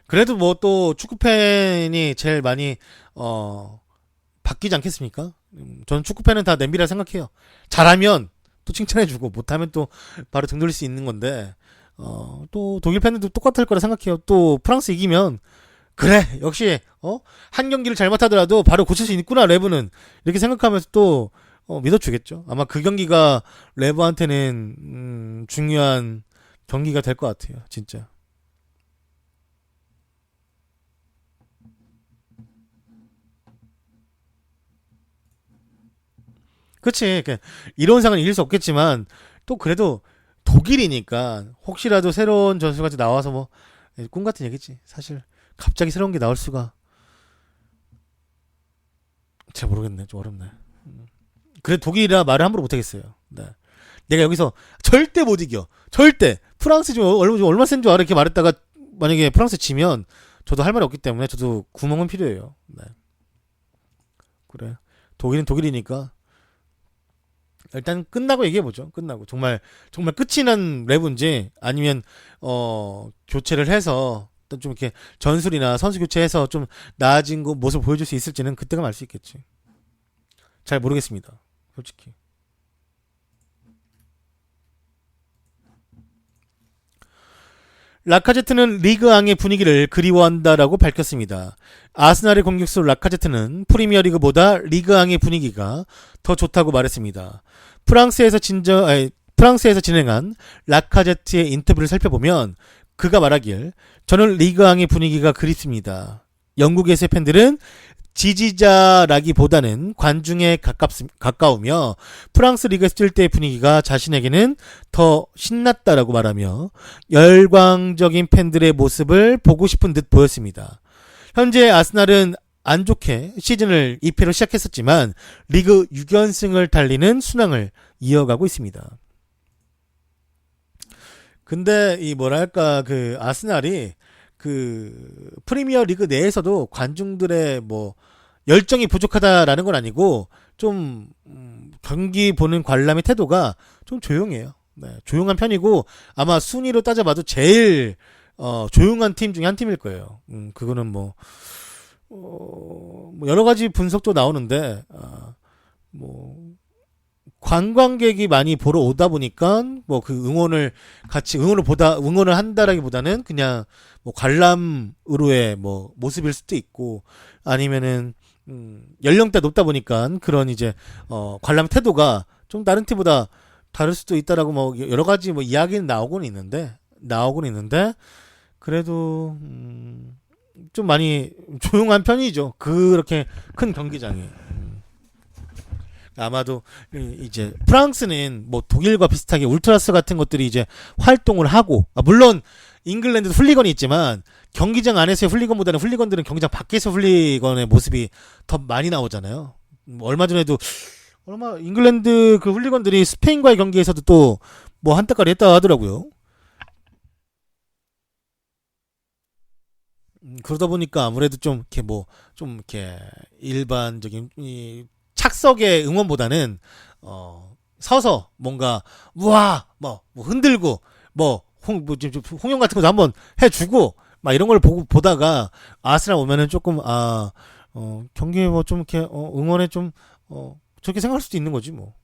그래도 뭐 또 축구 팬이 제일 많이 바뀌지 않겠습니까? 저는 축구 팬은 다 냄비라 생각해요. 잘하면 또 칭찬해주고 못하면 또 바로 등 돌릴 수 있는 건데 또 독일 팬들도 똑같을 거라 생각해요. 또 프랑스 이기면 그래 역시 한 경기를 잘못하더라도 바로 고칠 수 있구나 레브는 이렇게 생각하면서 또 믿어주겠죠. 아마 그 경기가 레브한테는 중요한 경기가 될 것 같아요. 진짜. 그치. 이론상은 이길 수 없겠지만 또 그래도 독일이니까 혹시라도 새로운 전술가 나와서 뭐 꿈같은 얘기지. 사실 갑자기 새로운 게 나올 수가 잘 모르겠네. 좀 어렵네. 그래 독일이라 말을 함부로 못하겠어요. 네. 내가 여기서 절대 못 이겨. 절대 프랑스 좀 얼마 센 줄 알아 이렇게 말했다가 만약에 프랑스 지면 저도 할 말이 없기 때문에 저도 구멍은 필요해요. 네. 그래 독일은 독일이니까 일단 끝나고 얘기해보죠. 끝나고 정말 끝이 난 레브인지 아니면 교체를 해서 좀 이렇게 전술이나 선수 교체해서 좀 나아진 거 모습을 보여줄 수 있을지는 그때가 알 수 있겠지. 잘 모르겠습니다. 솔직히. 라카제트는 리그앙의 분위기를 그리워한다라고 밝혔습니다. 아스날의 공격수 라카제트는 프리미어리그보다 리그앙의 분위기가 더 좋다고 말했습니다. 프랑스에서 진행한 라카제트의 인터뷰를 살펴보면 그가 말하길 저는 리그앙의 분위기가 그립습니다. 영국에서의 팬들은 지지자라기보다는 관중에 가까우며 프랑스 리그에서 뛸 때의 분위기가 자신에게는 더 신났다라고 말하며 열광적인 팬들의 모습을 보고 싶은 듯 보였습니다. 현재 아스날은 안 좋게 시즌을 2패로 시작했었지만 리그 6연승을 달리는 순항을 이어가고 있습니다. 근데 이 뭐랄까 그 아스날이 그 프리미어 리그 내에서도 관중들의 뭐 열정이 부족하다라는 건 아니고 좀 경기 보는 관람의 태도가 좀 조용해요. 네, 조용한 편이고 아마 순위로 따져봐도 제일 조용한 팀 중에 한 팀일 거예요. 그거는 뭐 여러 가지 분석도 나오는데 뭐 관광객이 많이 보러 오다 보니까 뭐 그 응원을 같이 응원을 한다라기보다는 그냥 뭐 관람으로의 뭐 모습일 수도 있고 아니면은 연령대 높다 보니까 그런 이제 관람 태도가 좀 다른 팀보다 다를 수도 있다라고 뭐 여러 가지 뭐 이야기는 나오고는 있는데 그래도 좀 많이 조용한 편이죠. 그렇게 큰 경기장이. 아마도 이제 프랑스는 뭐 독일과 비슷하게 울트라스 같은 것들이 이제 활동을 하고 물론 잉글랜드도 훌리건이 있지만 경기장 안에서의 훌리건보다는 훌리건들은 경기장 밖에서 훌리건의 모습이 더 많이 나오잖아요. 얼마 전에도 잉글랜드 그 훌리건들이 스페인과의 경기에서도 또 뭐 한타까리 했다 하더라고요. 그러다 보니까 아무래도 좀 이렇게 일반적인 이 착석의 응원보다는 서서 뭔가 우와 뭐 흔들고 좀 홍영 같은 것도 한번 해주고 막 이런 걸 보다가 아스날 오면은 조금 경기에 뭐 좀 이렇게 응원에 좀 저렇게 생각할 수도 있는 거지 뭐.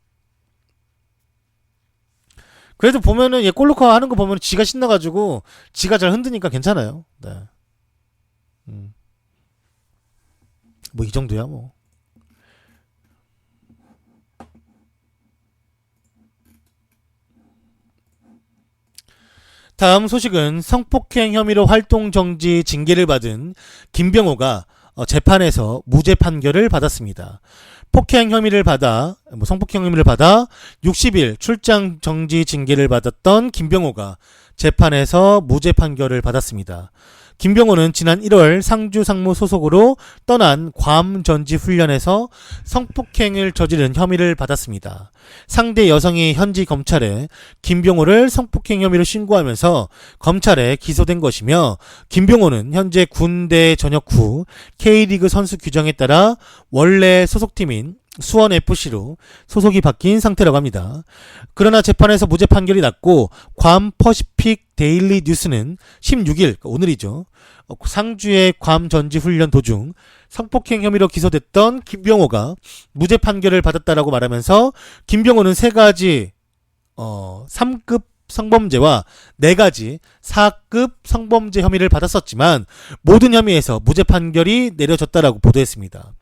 그래도 보면은 얘 골로커 하는 거 보면 지가 신나가지고 지가 잘 흔드니까 괜찮아요. 네. 뭐 이 정도야 뭐. 다음 소식은 성폭행 혐의로 활동 정지 징계를 받은 김병호가 재판에서 무죄 판결을 받았습니다. 성폭행 혐의를 받아 60일 출장 정지 징계를 받았던 김병호가 재판에서 무죄 판결을 받았습니다. 김병호는 지난 1월 상주 상무 소속으로 떠난 괌 전지 훈련에서 성폭행을 저지른 혐의를 받았습니다. 상대 여성이 현지 검찰에 김병호를 성폭행 혐의로 신고하면서 검찰에 기소된 것이며 김병호는 현재 군대 전역 후 K리그 선수 규정에 따라 원래 소속팀인 수원FC로 소속이 바뀐 상태라고 합니다. 그러나 재판에서 무죄 판결이 났고 괌 퍼시픽 데일리 뉴스는 16일 오늘이죠. 상주의 괌 전지 훈련 도중 성폭행 혐의로 기소됐던 김병호가 무죄 판결을 받았다라고 말하면서 김병호는 3가지 3급 성범죄와 4가지 4급 성범죄 혐의를 받았었지만 모든 혐의에서 무죄 판결이 내려졌다라고 보도했습니다.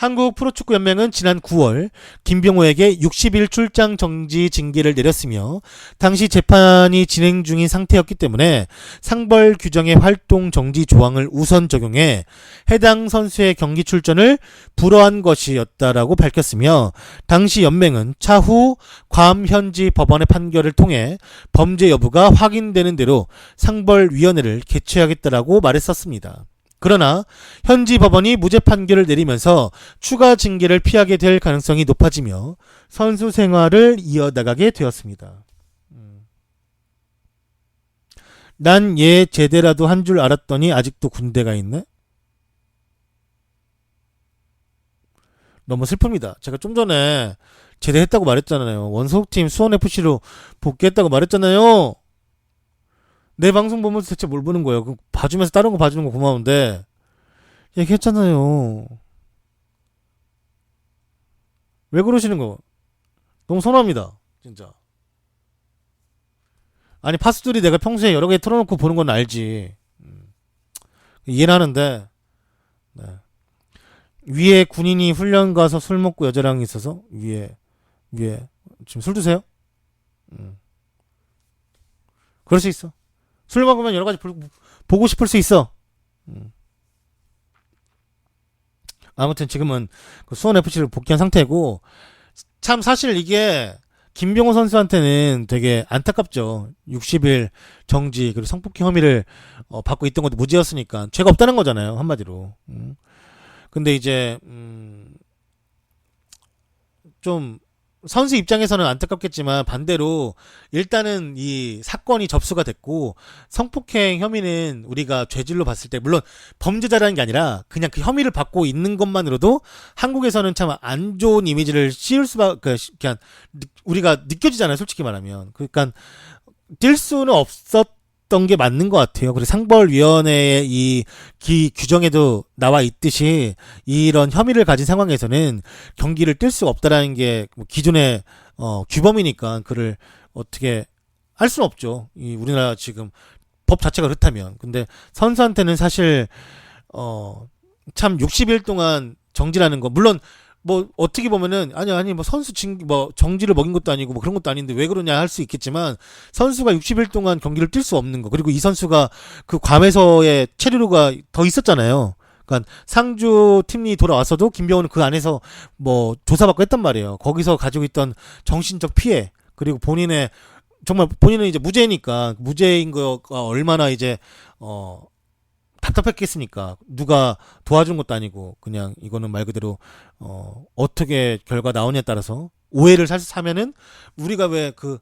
한국 프로축구연맹은 지난 9월 김병호에게 60일 출장 정지 징계를 내렸으며 당시 재판이 진행 중인 상태였기 때문에 상벌 규정의 활동 정지 조항을 우선 적용해 해당 선수의 경기 출전을 불허한 것이었다라고 밝혔으며 당시 연맹은 차후 괌 현지 법원의 판결을 통해 범죄 여부가 확인되는 대로 상벌위원회를 개최하겠다라고 말했었습니다. 그러나 현지 법원이 무죄 판결을 내리면서 추가 징계를 피하게 될 가능성이 높아지며 선수 생활을 이어나가게 되었습니다. 난 얘 제대라도 한 줄 알았더니 아직도 군대가 있네? 너무 슬픕니다. 제가 좀 전에 제대했다고 말했잖아요. 원소팀 수원FC로 복귀했다고 말했잖아요. 내 방송 보면서 대체 뭘 보는 거예요? 봐주면서 다른 거 봐주는 거 고마운데 얘기했잖아요. 왜 그러시는 거? 너무 서운합니다. 진짜. 아니 파수들이 내가 평소에 여러 개 틀어놓고 보는 건 알지. 이해는 하는데 네. 위에 군인이 훈련 가서 술 먹고 여자랑 있어서 위에 지금 술 드세요? 그럴 수 있어. 술 먹으면 여러 가지 보고 싶을 수 있어. 아무튼 지금은 그 수원FC를 복귀한 상태고 참 사실 이게 김병호 선수한테는 되게 안타깝죠. 60일 정지 그리고 성폭행 혐의를 받고 있던 것도 무죄였으니까 죄가 없다는 거잖아요. 한마디로. 근데 이제 좀 선수 입장에서는 안타깝겠지만 반대로 일단은 이 사건이 접수가 됐고 성폭행 혐의는 우리가 죄질로 봤을 때 물론 범죄자라는 게 아니라 그냥 그 혐의를 받고 있는 것만으로도 한국에서는 참 안 좋은 이미지를 씌울 수밖에 그냥 우리가 느껴지잖아요. 솔직히 말하면. 그러니까 뛸 수는 없었던 게 맞는 것 같아요. 그리고 상벌위원회의 이 규정에도 나와 있듯이 이런 혐의를 가진 상황에서는 경기를 뛸 수 없다라는 게 기존의 규범이니까 그를 어떻게 할 수는 없죠. 이 우리나라 지금 법 자체가 그렇다면. 근데 선수한테는 사실 참 60일 동안 정지라는 거 물론 뭐 어떻게 보면은 아니 뭐 선수 뭐 정지를 먹인 것도 아니고 뭐 그런 것도 아닌데 왜 그러냐 할 수 있겠지만 선수가 60일 동안 경기를 뛸 수 없는 거 그리고 이 선수가 그 괌에서의 체류가 더 있었잖아요. 그러니까 상주 팀이 돌아왔어도 김병호는 그 안에서 뭐 조사받고 했단 말이에요. 거기서 가지고 있던 정신적 피해 그리고 본인의 정말 본인은 이제 무죄니까 무죄인 거가 얼마나 이제 답답했겠습니까? 누가 도와준 것도 아니고 그냥 이거는 말 그대로 어떻게 결과 나오냐에 따라서 오해를 사면은 우리가 왜 그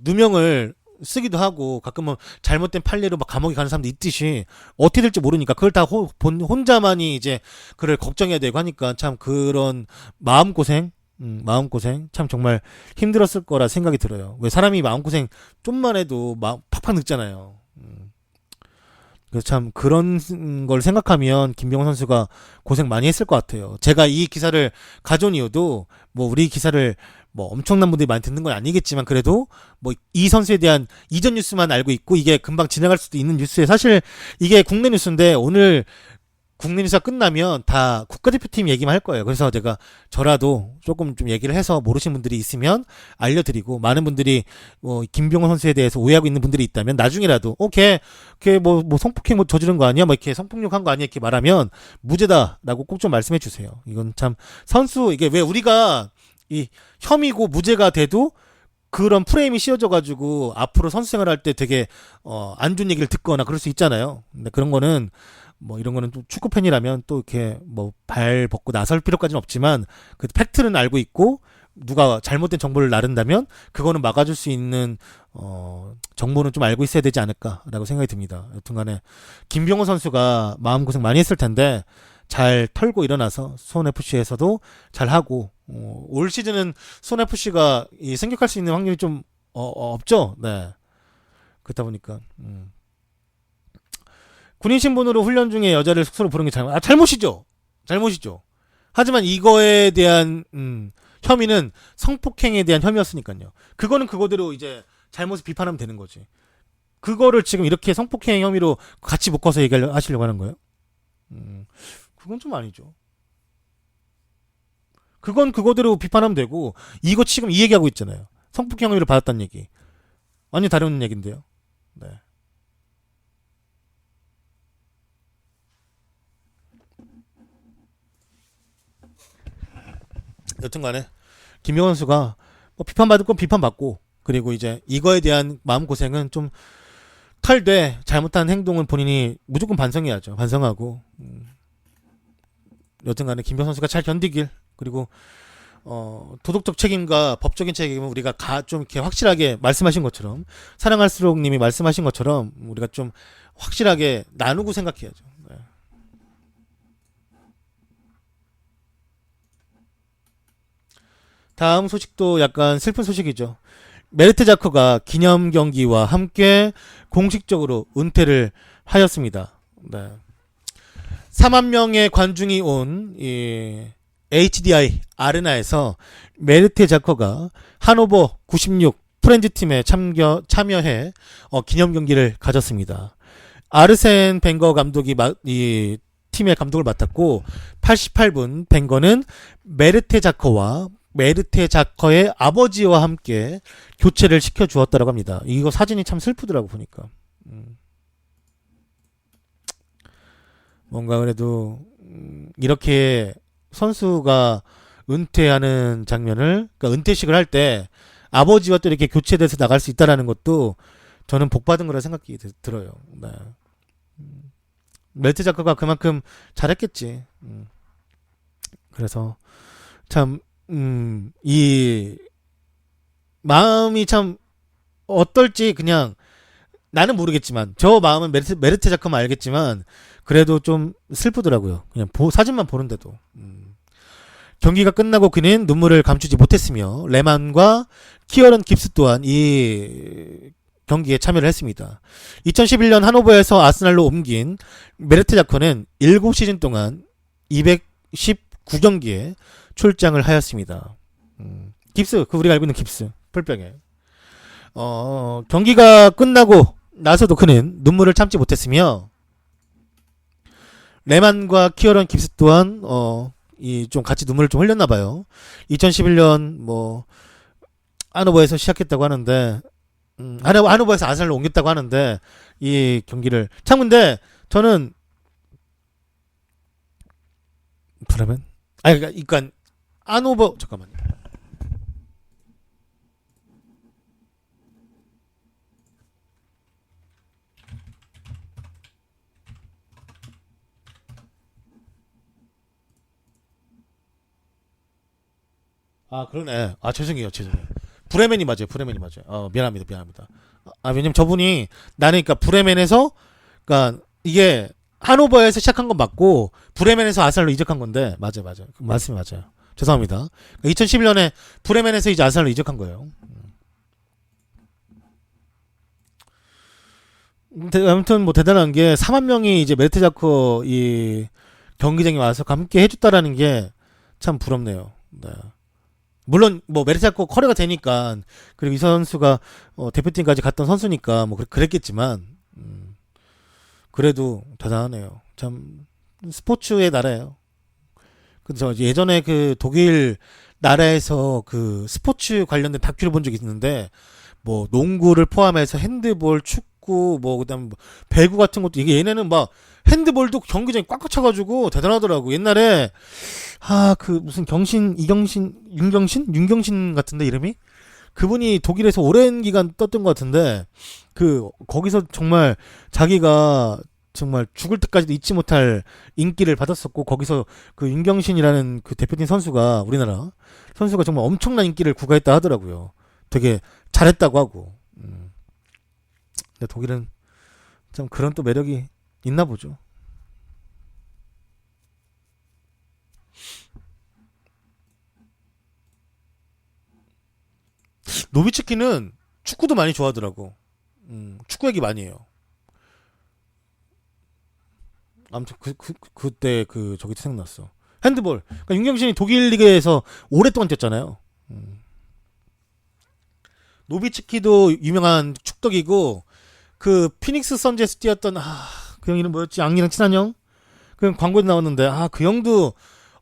누명을 쓰기도 하고 가끔은 잘못된 판례로 막 감옥에 가는 사람도 있듯이 어떻게 될지 모르니까 그걸 다 혼자만이 이제 그를 걱정해야 되고 하니까 참 그런 마음고생 참 정말 힘들었을 거라 생각이 들어요. 왜 사람이 마음고생 좀만 해도 마음 팍팍 늙잖아요. 그래서 참 그런 걸 생각하면 김병호 선수가 고생 많이 했을 것 같아요. 제가 이 기사를 가져온 이유도 뭐 우리 기사를 뭐 엄청난 분들이 많이 듣는 건 아니겠지만 그래도 뭐 이 선수에 대한 이전 뉴스만 알고 있고 이게 금방 지나갈 수도 있는 뉴스에 사실 이게 국내 뉴스인데 오늘 국내 뉴스가 끝나면 다 국가대표팀 얘기만 할 거예요. 그래서 제가 저라도 조금 좀 얘기를 해서 모르시는 분들이 있으면 알려드리고 많은 분들이 뭐 김병호 선수에 대해서 오해하고 있는 분들이 있다면 나중에라도 걔 뭐 성폭행 뭐 저지른 거 아니야? 뭐 이렇게 성폭력한 거 아니야? 이렇게 말하면 무죄다라고 꼭 좀 말씀해 주세요. 이건 참 선수 이게 왜 우리가 이 혐의고 무죄가 돼도 그런 프레임이 씌워져가지고 앞으로 선수 생활할 때 되게 안 좋은 얘기를 듣거나 그럴 수 있잖아요. 근데 그런 거는 뭐 이런 거는 또 축구 팬이라면 또 이렇게 뭐 발 벗고 나설 필요까지는 없지만 그 팩트는 알고 있고 누가 잘못된 정보를 나른다면 그거는 막아줄 수 있는 정보는 좀 알고 있어야 되지 않을까라고 생각이 듭니다. 여튼간에 김병호 선수가 마음고생 많이 했을 텐데 잘 털고 일어나서 수원FC에서도 잘하고 올 시즌은 수원FC가 승격할 수 있는 확률이 좀 없죠. 네. 그렇다 보니까 군인 신분으로 훈련 중에 여자를 숙소로 부른 게 잘못이죠. 잘못이죠. 하지만 이거에 대한 혐의는 성폭행에 대한 혐의였으니까요. 그거는 그거대로 이제 잘못을 비판하면 되는 거지. 그거를 지금 이렇게 성폭행 혐의로 같이 묶어서 하시려고 하는 거예요? 그건 좀 아니죠. 그건 그거대로 비판하면 되고 이거 지금 이 얘기하고 있잖아요. 성폭행 혐의를 받았다는 얘기. 완전 다른 얘기인데요. 네. 여튼간에 김병호 선수가 뭐 비판받을 건 비판받고 그리고 이제 이거에 대한 마음고생은 좀 털되 잘못한 행동은 본인이 무조건 반성해야죠. 반성하고 여튼간에 김병호 선수가 잘 견디길 그리고 도덕적 책임과 법적인 책임은 우리가 좀 이렇게 확실하게 말씀하신 것처럼 사랑할수록 님이 말씀하신 것처럼 우리가 좀 확실하게 나누고 생각해야죠. 네. 다음 소식도 약간 슬픈 소식이죠. 메르테자커가 기념 경기와 함께 공식적으로 은퇴를 하였습니다. 네. 4만 명의 관중이 온 HDI 아레나에서 메르테자커가 하노버 96 프렌즈 팀에 참여해 기념 경기를 가졌습니다. 아르센 벵거 감독이 이 팀의 감독을 맡았고 88분 벵거는 메르테자커의 아버지와 함께 교체를 시켜주었다고 합니다. 이거 사진이 참 슬프더라고 보니까. 뭔가 그래도 이렇게 선수가 은퇴하는 장면을 그러니까 은퇴식을 할 때 아버지와 또 이렇게 교체돼서 나갈 수 있다라는 것도 저는 복받은 거라 생각이 들어요. 네. 메르테자커가 그만큼 잘했겠지. 그래서 참 이 마음이 참 어떨지 그냥 나는 모르겠지만 저 마음은 메르테 자크만 알겠지만 그래도 좀 슬프더라고요. 그냥 사진만 보는데도. 경기가 끝나고 그는 눈물을 감추지 못했으며 레만과 키어런 깁스 또한 이 경기에 참여를 했습니다. 2011년 하노버에서 아스날로 옮긴 메르테 자커는 7시즌 동안 219경기에 출장을 하였습니다. 깁스, 그 우리가 알고 있는 깁스, 뿔병에. 경기가 끝나고 나서도 그는 눈물을 참지 못했으며 레만과 키어런 깁스 또한 이 좀 같이 눈물을 좀 흘렸나봐요. 2011년 뭐 하노버에서 시작했다고 하는데 하노버에서 아스날로 옮겼다고 하는데 이 경기를 참 근데 저는 브레멘 그러니까 하노버 잠깐만요. 아 그러네. 아 죄송해요. 브레멘이 맞아요. 미안합니다. 왜냐면 저분이 나는 그러니까 브레멘에서 그러니까 이게 하노버에서 시작한 건 맞고 브레멘에서 아스날로 이적한 건데 맞아요. 그 말씀이 맞아요. 죄송합니다. 2011년에 브레멘에서 이제 아스날로 이적한 거예요. 아무튼 뭐 대단한 게 4만 명이 이제 메르테자코 이 경기장에 와서 함께 해줬다라는 게 참 부럽네요. 네. 물론 뭐 메르테자코 커리어가 되니까 그리고 이 선수가 대표팀까지 갔던 선수니까 뭐 그랬겠지만 그래도 대단하네요. 참 스포츠의 나라예요. 그래서 예전에 그 독일 나라에서 그 스포츠 관련된 다큐를 본 적이 있는데 뭐 농구를 포함해서 핸드볼, 축구, 뭐 그다음 배구 같은 것도 이게 얘네는 막 핸드볼도 경기장이 꽉꽉 차가지고 대단하더라고. 옛날에 그 무슨 윤경신 같은데 이름이 그분이 독일에서 오랜 기간 떴던 것 같은데 거기서 정말 자기가 정말 죽을 때까지도 잊지 못할 인기를 받았었고 거기서 그 윤경신이라는 그 대표팀 선수가 우리나라 선수가 정말 엄청난 인기를 구가했다 하더라고요. 되게 잘했다고 하고. 근데 독일은 참 그런 또 매력이 있나 보죠. 노비츠키는 축구도 많이 좋아하더라고. 축구 얘기 많이 해요. 아무튼 그때 저기 생각났어. 핸드볼. 그러니까 윤경신이 독일 리그에서 오랫동안 뛰었잖아요. 노비츠키도 유명한 축덕이고 그 피닉스 선즈에서 뛰었던 그 형 이름 뭐였지? 앙리랑 친한 형? 그 광고에 나왔는데 그 형도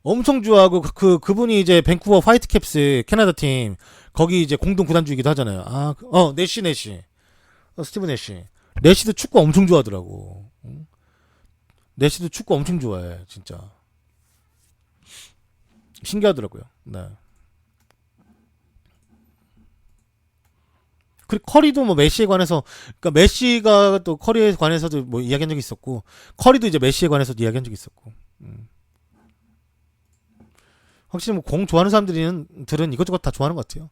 엄청 좋아하고 그분이 이제 밴쿠버 화이트캡스 캐나다 팀 거기 이제 공동 구단주이기도 하잖아요. 내시 스티브 내시도 축구 엄청 좋아하더라고. 내시도 축구 엄청 좋아해 진짜. 신기하더라고요. 네. 그리고 커리도 뭐 메시에 관해서 그러니까 메시가 또 커리에 관해서도 뭐 이야기한 적이 있었고 커리도 이제 메시에 관해서도 이야기한 적이 있었고. 확실히 뭐 공 좋아하는 사람들은 이것저것 다 좋아하는 것 같아요.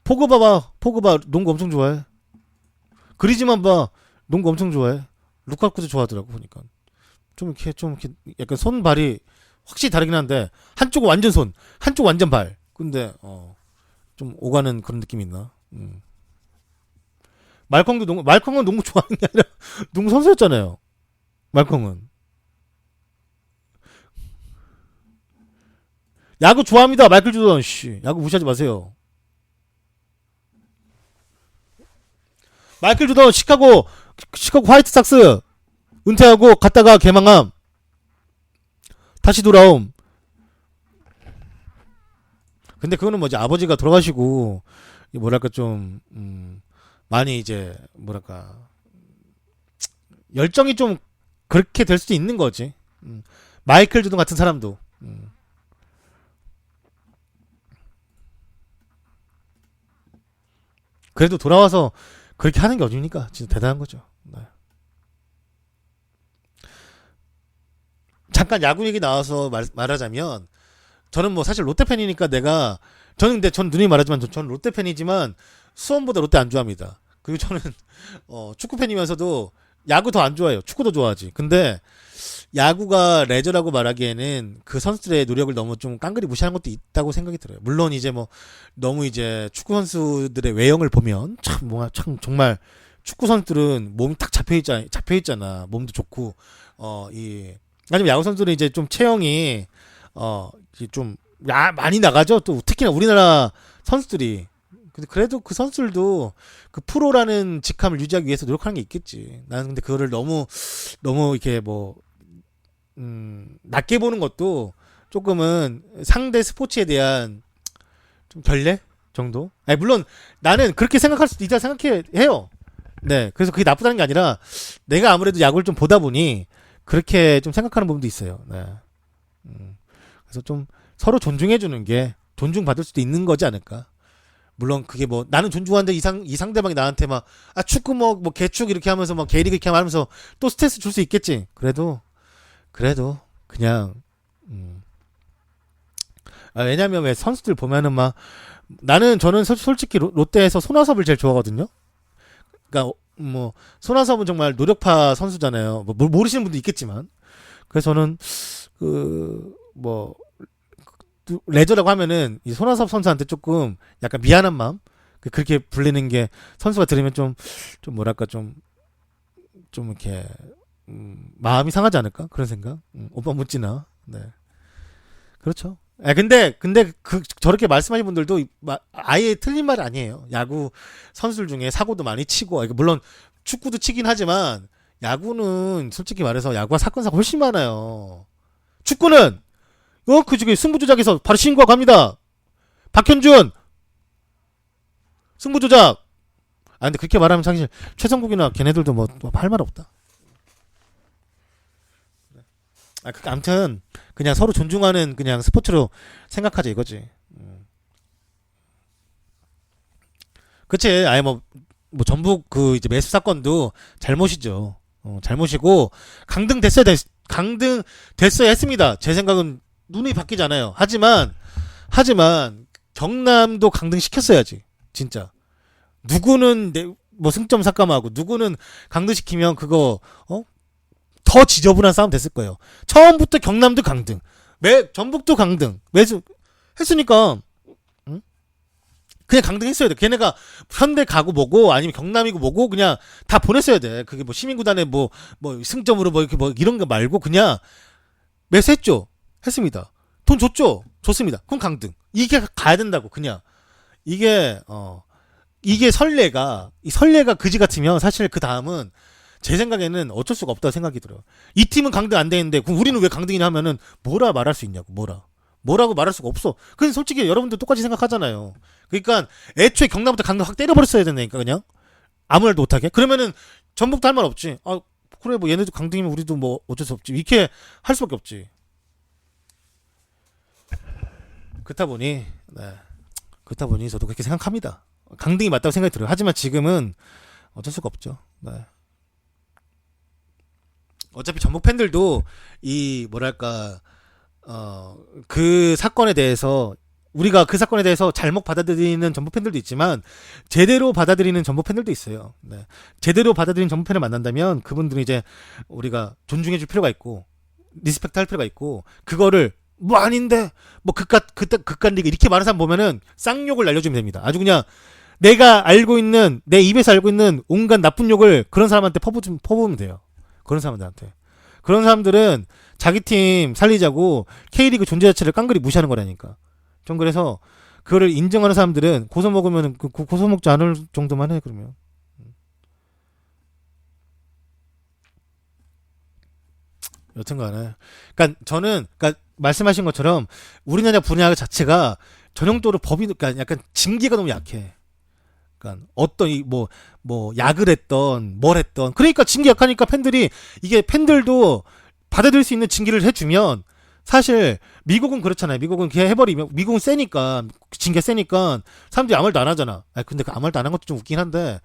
포그바 농구 엄청 좋아해. 그리즈만 봐 농구 엄청 좋아해. 루카쿠도 좋아하더라고 보니까. 좀 이렇게 약간 손발이 확실히 다르긴 한데 한쪽은 완전 손, 한쪽 완전 발. 근데 좀 오가는 그런 느낌이 있나? 말콩은 농구 좋아하는 게 아니라 농구 선수였잖아요. 말콩은 야구 좋아합니다. 마이클 조던 야구 무시하지 마세요. 마이클 조던 시카고 화이트삭스 은퇴하고 갔다가 개망함 다시 돌아옴. 근데 그거는 뭐지 아버지가 돌아가시고 뭐랄까 좀 많이 이제 뭐랄까 열정이 좀 그렇게 될 수도 있는 거지. 마이클 조던 같은 사람도 그래도 돌아와서 그렇게 하는 게 어딥니까? 진짜 대단한 거죠. 네. 잠깐 야구 얘기 나와서 말하자면 저는 뭐 사실 롯데 팬이니까 저는 근데 전 누누이 말하지만 저는 롯데 팬이지만 수원보다 롯데 안 좋아합니다. 그리고 저는 축구 팬이면서도 야구 더 안 좋아해요. 축구도 좋아하지. 근데 야구가 레저라고 말하기에는 그 선수들의 노력을 너무 좀 깡그리 무시하는 것도 있다고 생각이 들어요. 물론 이제 뭐 너무 이제 축구 선수들의 외형을 보면 참 정말 축구 선수들은 몸이 딱 잡혀 있잖아. 몸도 좋고 아니면 야구 선수들은 이제 좀 체형이 이게 좀 많이 나가죠. 또 특히나 우리나라 선수들이. 근데 그래도 그 선수들도 그 프로라는 직함을 유지하기 위해서 노력하는 게 있겠지. 나는 근데 그거를 너무 이렇게 뭐 낮게 보는 것도 조금은 상대 스포츠에 대한 좀 결례 정도? 아니 물론 나는 그렇게 생각할 수도 있다 생각해요. 네, 그래서 그게 나쁘다는 게 아니라 내가 아무래도 야구를 좀 보다 보니 그렇게 좀 생각하는 부분도 있어요. 네. 그래서 좀 서로 존중해주는 게 존중받을 수도 있는 거지 않을까. 물론 그게 뭐 나는 존중하는데 이 상대방이 나한테 막 축구 뭐 개축 이렇게 하면서 막 개리그 이렇게 하면서 또 스트레스 줄 수 있겠지. 그래도 그냥 왜냐면 왜 선수들 보면은 막 저는 솔직히 롯데에서 손아섭을 제일 좋아하거든요. 그러니까 뭐 손아섭은 정말 노력파 선수잖아요. 뭐 모르시는 분도 있겠지만 그래서 저는 레저라고 하면은 이 손아섭 선수한테 조금 약간 미안한 마음 그렇게 불리는 게 선수가 들으면 좀 뭐랄까 좀 이렇게 마음이 상하지 않을까 그런 생각. 오빠 묻지나. 네. 그렇죠. 근데 저렇게 말씀하신 분들도 아예 틀린 말 아니에요. 야구 선수들 중에 사고도 많이 치고 물론 축구도 치긴 하지만 야구는 솔직히 말해서 야구가 사건사고 훨씬 많아요. 축구는 그 중에 승부조작에서 바로 신고가 갑니다. 박현준 승부조작. 근데 그렇게 말하면 사실 최성국이나 걔네들도 뭐 할 말 없다. 아무튼 그냥 서로 존중하는 그냥 스포츠로 생각하자 이거지. 그치. 뭐 전북 그 이제 매수 사건도 잘못이죠. 잘못이고 강등 됐어야 했습니다. 제 생각은 눈이 바뀌잖아요. 하지만 경남도 강등 시켰어야지. 진짜. 누구는 뭐 승점 삭감하고 누구는 강등시키면 그거 더 지저분한 싸움 됐을 거예요. 처음부터 경남도 강등, 전북도 강등, 매수 했으니까 그냥 강등했어야 돼. 걔네가 현대 가고 뭐고 아니면 경남이고 뭐고 그냥 다 보냈어야 돼. 그게 뭐 시민구단에 뭐 승점으로 이렇게 이런 거 말고 그냥 매수했죠. 했습니다. 돈 줬죠. 좋습니다. 그럼 강등. 이게 가야 된다고 그냥. 이게 설레가 그지 같으면 사실 그 다음은 제 생각에는 어쩔 수가 없다고 생각이 들어요. 이 팀은 강등 안 되는데 그럼 우리는 왜 강등이냐 하면은 뭐라 말할 수 있냐고. 뭐라고 말할 수가 없어. 근데 솔직히 여러분들 똑같이 생각하잖아요. 그러니까 애초에 경남부터 강등 확 때려버렸어야 된다니까 그냥 아무 말도 못하게. 그러면은 전북도 할 말 없지. 그래 뭐 얘네도 강등이면 우리도 뭐 어쩔 수 없지. 이렇게 할 수밖에 없지. 그렇다 보니 저도 그렇게 생각합니다. 강등이 맞다고 생각이 들어요. 하지만 지금은 어쩔 수가 없죠. 네. 어차피 전북 팬들도 그 사건에 대해서 우리가 그 사건에 대해서 잘못 받아들이는 전북 팬들도 있지만 제대로 받아들이는 전북 팬들도 있어요. 네. 제대로 받아들이는 전북 팬을 만난다면 그분들은 이제 우리가 존중해줄 필요가 있고 리스펙트 할 필요가 있고 그거를 뭐 아닌데 뭐 극간 리그 이렇게 말하는 사람 보면은 쌍욕을 날려주면 됩니다. 아주 그냥 내가 알고 있는 내 입에서 알고 있는 온갖 나쁜 욕을 그런 사람한테 퍼부으면 돼요. 그런 사람들한테. 그런 사람들은 자기 팀 살리자고 K리그 존재 자체를 깡그리 무시하는 거라니까. 좀 그래서 그거를 인정하는 사람들은 고소 먹으면 고소 먹지 않을 정도만 해 그러면. 여튼간에 저는 말씀하신 것처럼 우리나라 분야 자체가 전형적으로 법이 약간 징계가 너무 약해. 어떤 약을 했던 뭘 했던 그러니까 징계 약하니까 팬들도 받아들일 수 있는 징계를 해주면 사실 미국은 그렇잖아요. 미국은 그냥 해버리면 미국은 세니까 징계 세니까 사람들이 아무 말도 안 하잖아. 근데 그 아무 말도 안 한 것도 좀 웃긴 한데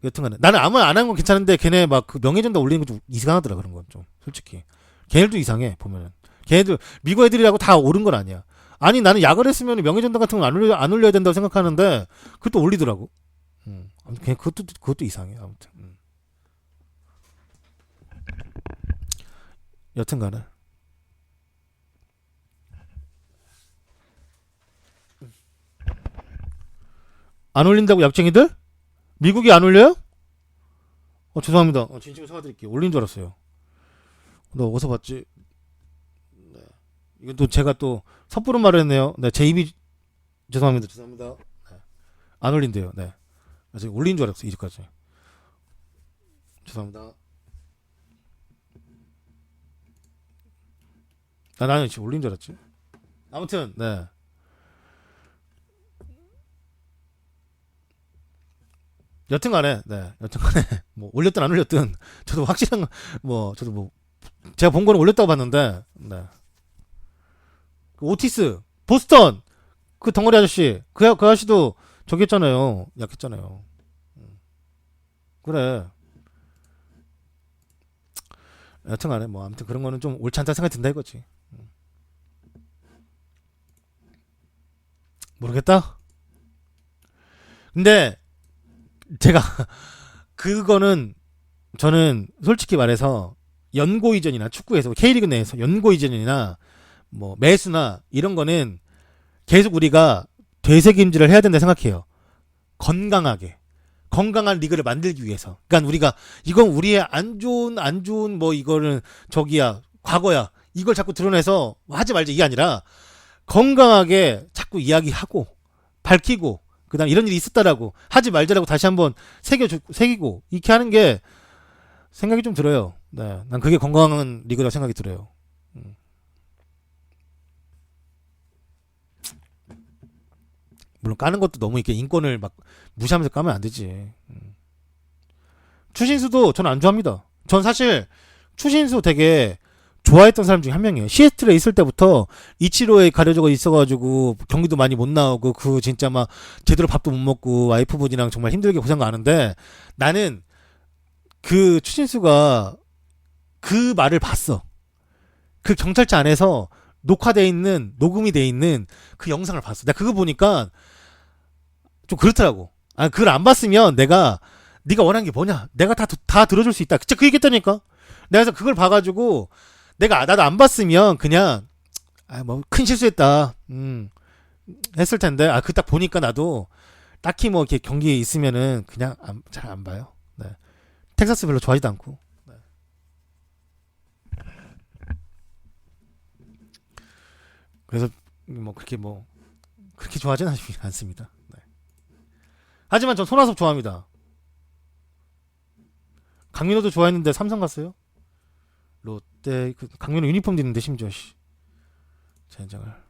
여튼간에 나는 아무 말 안 한 건 괜찮은데 걔네 막 그 명예전당 올리는 거 좀 이상하더라. 그런 건 좀 솔직히 걔네들도 이상해 보면은. 걔네들 미국 애들이라고 다 옳은 건 아니야. 아니 나는 약을 했으면 명예전당 같은 건 안 올려야 된다고 생각하는데 그것도 올리더라고. 아무튼 그냥 그것도 이상해. 아무튼 여튼간에 안 올린다고 약쟁이들? 미국이 안 올려요? 죄송합니다. 진심으로 사과드릴게요. 올린 줄 알았어요. 너 어디서 봤지? 네. 이건 또 제가 또 섣부른 말을 했네요. 네, 제 입이 죄송합니다. 네. 안 올린대요. 네. 제가 올린 줄 알았어요. 이제까지. 죄송합니다. 나는 지금 올린 줄 알았지. 아무튼 네. 여튼간에 뭐 올렸든 안 올렸든 저도 확실한 저도 뭐 제가 본 거는 올렸다고 봤는데 네. 그 오티스 보스턴 그 덩어리 아저씨 그 아저씨도 저기 했잖아요. 약했잖아요. 그래. 여튼간에 뭐 아무튼 그런 거는 좀 옳지 않다 생각이 든다 이거지. 모르겠다. 근데 제가 그거는 저는 솔직히 말해서 연고 이전이나 축구에서 K리그 내에서 연고 이전이나 뭐 매수나 이런 거는 계속 우리가 되새김질을 해야 된다 생각해요. 건강한 리그를 만들기 위해서. 그러니까 우리가 이건 우리의 안 좋은 뭐 이거는 저기야 과거야 이걸 자꾸 드러내서 하지 말자 이게 아니라 건강하게 자꾸 이야기하고 밝히고 그다음 이런 일이 있었다라고 하지 말자라고 다시 한번 새기고 이렇게 하는 게 생각이 좀 들어요. 네, 난 그게 건강한 리그라고 생각이 들어요. 물론 까는 것도 너무 이렇게 인권을 막 무시하면서 까면 안 되지. 추신수도 전 안 좋아합니다. 전 사실 추신수 되게 좋아했던 사람 중에 한 명이에요. 시애틀에 있을 때부터 이치로에 가려져가 있어가지고 경기도 많이 못 나오고 그 진짜 막 제대로 밥도 못 먹고 와이프분이랑 정말 힘들게 고생 많은데 나는 그 추신수가 그 말을 봤어. 그 경찰차 안에서 녹음이 돼 있는 그 영상을 봤어. 내가 그거 보니까 좀 그렇더라고. 그걸 안 봤으면 네가 원하는 게 뭐냐? 내가 다 들어줄 수 있다. 진짜 그 얘기했다니까. 내가 그래서 그걸 봐가지고 나도 안 봤으면 그냥 뭐 큰 실수했다. 했을 텐데 그 딱 보니까 나도 딱히 뭐 이렇게 경기에 있으면은 그냥 잘 안 봐요. 네. 텍사스 별로 좋아하지도 않고. 네. 그래서 뭐 그렇게 좋아하지는 않습니다. 네. 하지만 전 손아섭 좋아합니다. 강민호도 좋아했는데 삼성 갔어요. 롯데 강민호 유니폼도 있는데 심지어 젠장을.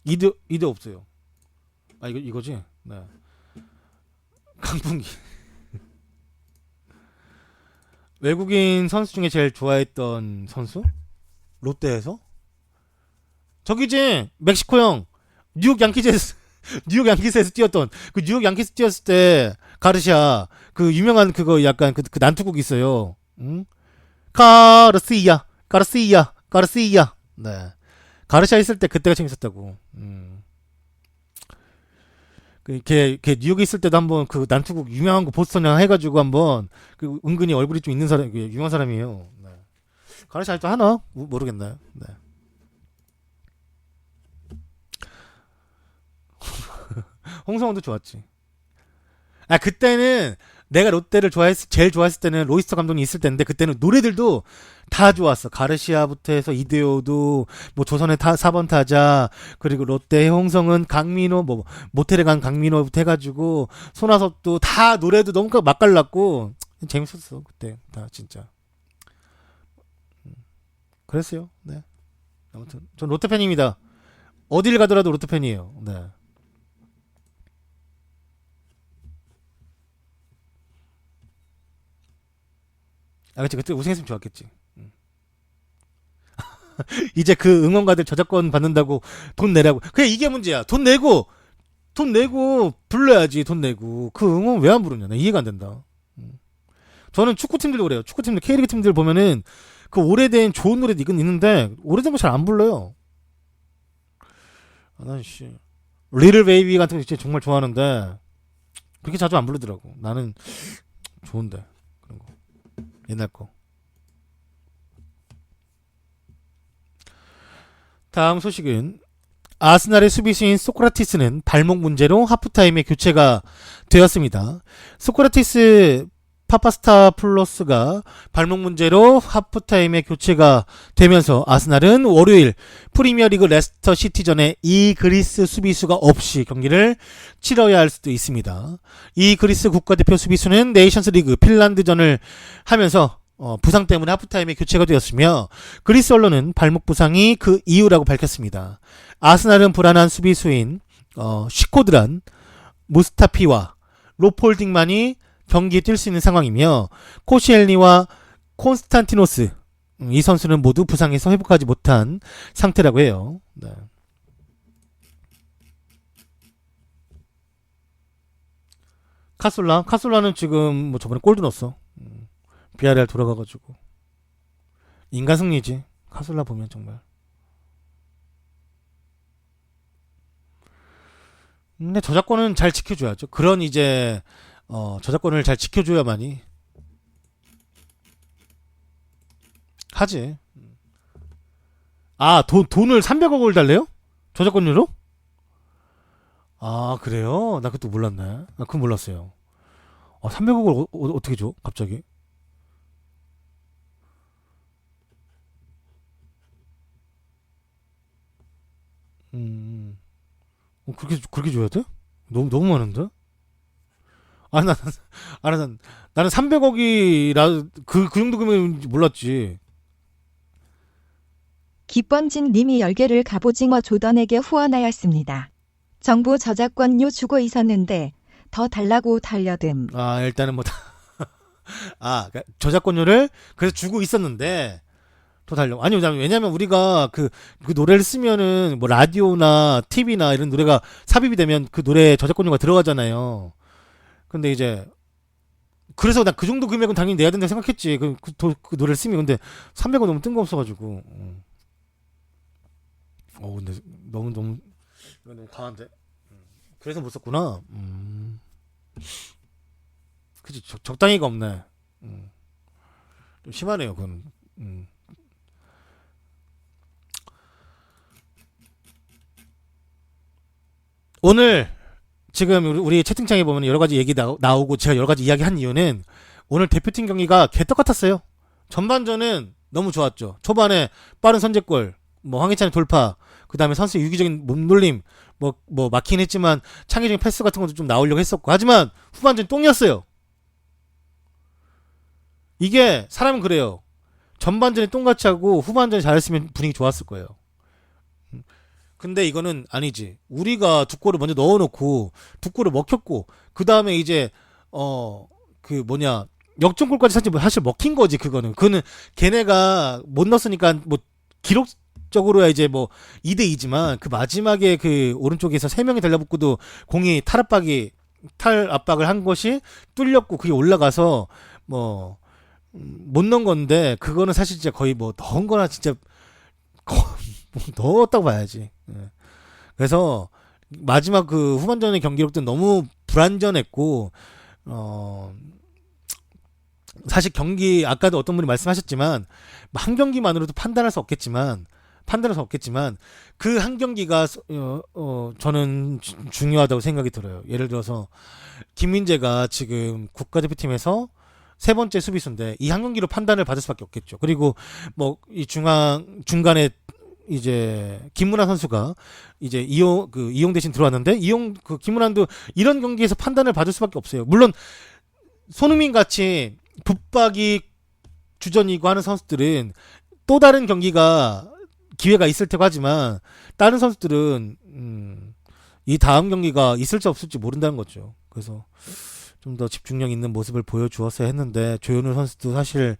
이대 없어요. 이거지. 네. 강풍기. 외국인 선수 중에 제일 좋아했던 선수? 롯데에서? 저기지 멕시코 형 뉴욕 양키스에서 뛰었던 그 뉴욕 양키스 뛰었을 때 가르시아 그 유명한 그거 약간 그 난투곡 있어요. 응? 가르시아. 네. 가르시아 있을 때 그때가 재밌었다고. 걔 뉴욕에 있을 때도 한번 그 난투곡 유명한 거 보스턴이랑 해가지고 한번 그 은근히 얼굴이 좀 있는 사람 유명한 사람이에요. 네. 가르시아 또 하나 모르겠나요? 네. 홍성원도 좋았지. 그때는 내가 롯데를 제일 좋아했을 때는 로이스터 감독이 있을 때인데 그때는 노래들도 다 좋았어. 가르시아부터 해서 이대호도 뭐 조선의 4번 타자 그리고 롯데 홍성은 강민호 뭐 모텔에 간 강민호부터 해가지고 손아섭도 다 노래도 너무 맛깔났고 재밌었어 그때 다 진짜. 그랬어요. 네. 아무튼 전 롯데 팬입니다. 어딜 가더라도 롯데 팬이에요. 네. 그치, 그때 우승했으면 좋았겠지. 이제 그 응원가들 저작권 받는다고 돈 내라고. 그냥 이게 문제야. 돈 돈 내고 불러야지. 돈 내고 그 응원 왜 안 부르냐. 나 이해가 안 된다. 저는 축구팀들도 그래요. 축구팀들 K리그 팀들 보면은 그 오래된 좋은 노래도 있는데 오래된 거 잘 안 불러요. 난 씨 리틀 베이비 같은 거 진짜 정말 좋아하는데 그렇게 자주 안 부르더라고. 나는 좋은데 그런 거 옛날 거. 다음 소식은 아스날의 수비수인 소크라티스는 발목 문제로 하프타임에 교체가 되었습니다. 소크라티스 파파스타플러스가 발목 문제로 하프타임에 교체가 되면서 아스날은 월요일 프리미어리그 레스터 시티전에 이 그리스 수비수가 없이 경기를 치러야 할 수도 있습니다. 이 그리스 국가대표 수비수는 네이션스 리그 핀란드전을 하면서 부상 때문에 하프타임에 교체가 되었으며 그리스 언론은 발목 부상이 그 이유라고 밝혔습니다. 아스날은 불안한 수비수인 시코드란, 무스타피와 로폴딩만이 경기에 뛸 수 있는 상황이며 코시엘니와 콘스탄티노스 이 선수는 모두 부상에서 회복하지 못한 상태라고 해요. 네. 카솔라는 지금 뭐 저번에 골도 넣었어. 비아레알 돌아가가지고 인간 승리지. 카솔라 보면 정말. 근데 저작권은 잘 지켜줘야죠. 그런 이제 저작권을 잘 지켜줘야만이 하지. 아, 돈을 300억을 달래요? 저작권료로? 아, 그래요? 나 그것도 몰랐네. 나 그건 몰랐어요. 300억을 어떻게 줘? 갑자기? 음, 그렇게 줘야 돼? 너무 많은데? 아, 나는 300억이라, 그 정도 금액인지 몰랐지. 기범진 님이 10개를 갑오징어 조던에게 후원하였습니다. 정보 저작권료 주고 있었는데 더 달라고 달려듦. 아, 일단은 뭐, 그러니까 저작권료를 그래서 주고 있었는데, 더 달려. 아니, 왜냐면 우리가 그 노래를 쓰면은 뭐 라디오나 TV나 이런 노래가 삽입이 되면 그 노래 저작권료가 들어가잖아요. 근데 이제, 그래서 나 그 정도 금액은 당연히 내야 된다고 생각했지. 그 노래를 쓰면. 근데 300원 너무 뜬금없어가지고. 근데 너무, 이거 너무 과한데? 그래서 못 썼구나. 그치, 적당히가 없네. 좀 심하네요, 그건. 오늘, 지금 우리 채팅창에 보면 여러 가지 얘기 나오고 제가 여러 가지 이야기 한 이유는 오늘 대표팀 경기가 개떡 같았어요. 전반전은 너무 좋았죠. 초반에 빠른 선제골, 뭐 황희찬의 돌파, 그 다음에 선수의 유기적인 몸놀림, 뭐 막히긴 했지만 창의적인 패스 같은 것도 좀 나오려고 했었고. 하지만 후반전 똥이었어요. 이게 사람은 그래요. 전반전에 똥같이 하고 후반전에 잘했으면 분위기 좋았을 거예요. 근데 이거는 아니지. 우리가 두 골을 먼저 넣어놓고 두 골을 먹혔고 그 다음에 이제 역전골까지 사실 먹힌 거지. 그거는 걔네가 못 넣었으니까 뭐 기록적으로야 이제 뭐 2대2지만 그 마지막에 그 오른쪽에서 3명이 달려붙고도 공이 탈압박을 한 것이 뚫렸고 그게 올라가서 뭐 못 넣은 건데 그거는 사실 진짜 거의 뭐 넣은 거나 진짜 넣었다고 봐야지. 예. 그래서 마지막 그 후반전의 경기력도 너무 불안전했고 사실 경기 아까도 어떤 분이 말씀하셨지만 한 경기만으로도 판단할 수 없겠지만 그 한 경기가 저는 중요하다고 생각이 들어요. 예를 들어서 김민재가 지금 국가대표팀에서 세 번째 수비수인데 이 한 경기로 판단을 받을 수밖에 없겠죠. 그리고 뭐 이 중간에 이제 김문환 선수가 이제 이용 대신 들어왔는데 김문환도 이런 경기에서 판단을 받을 수밖에 없어요. 물론 손흥민 같이 붙박이 주전이고 하는 선수들은 또 다른 기회가 있을 테고 하지만 다른 선수들은 이 다음 경기가 있을지 없을지 모른다는 거죠. 그래서 좀 더 집중력 있는 모습을 보여주었어야 했는데 조현우 선수도 사실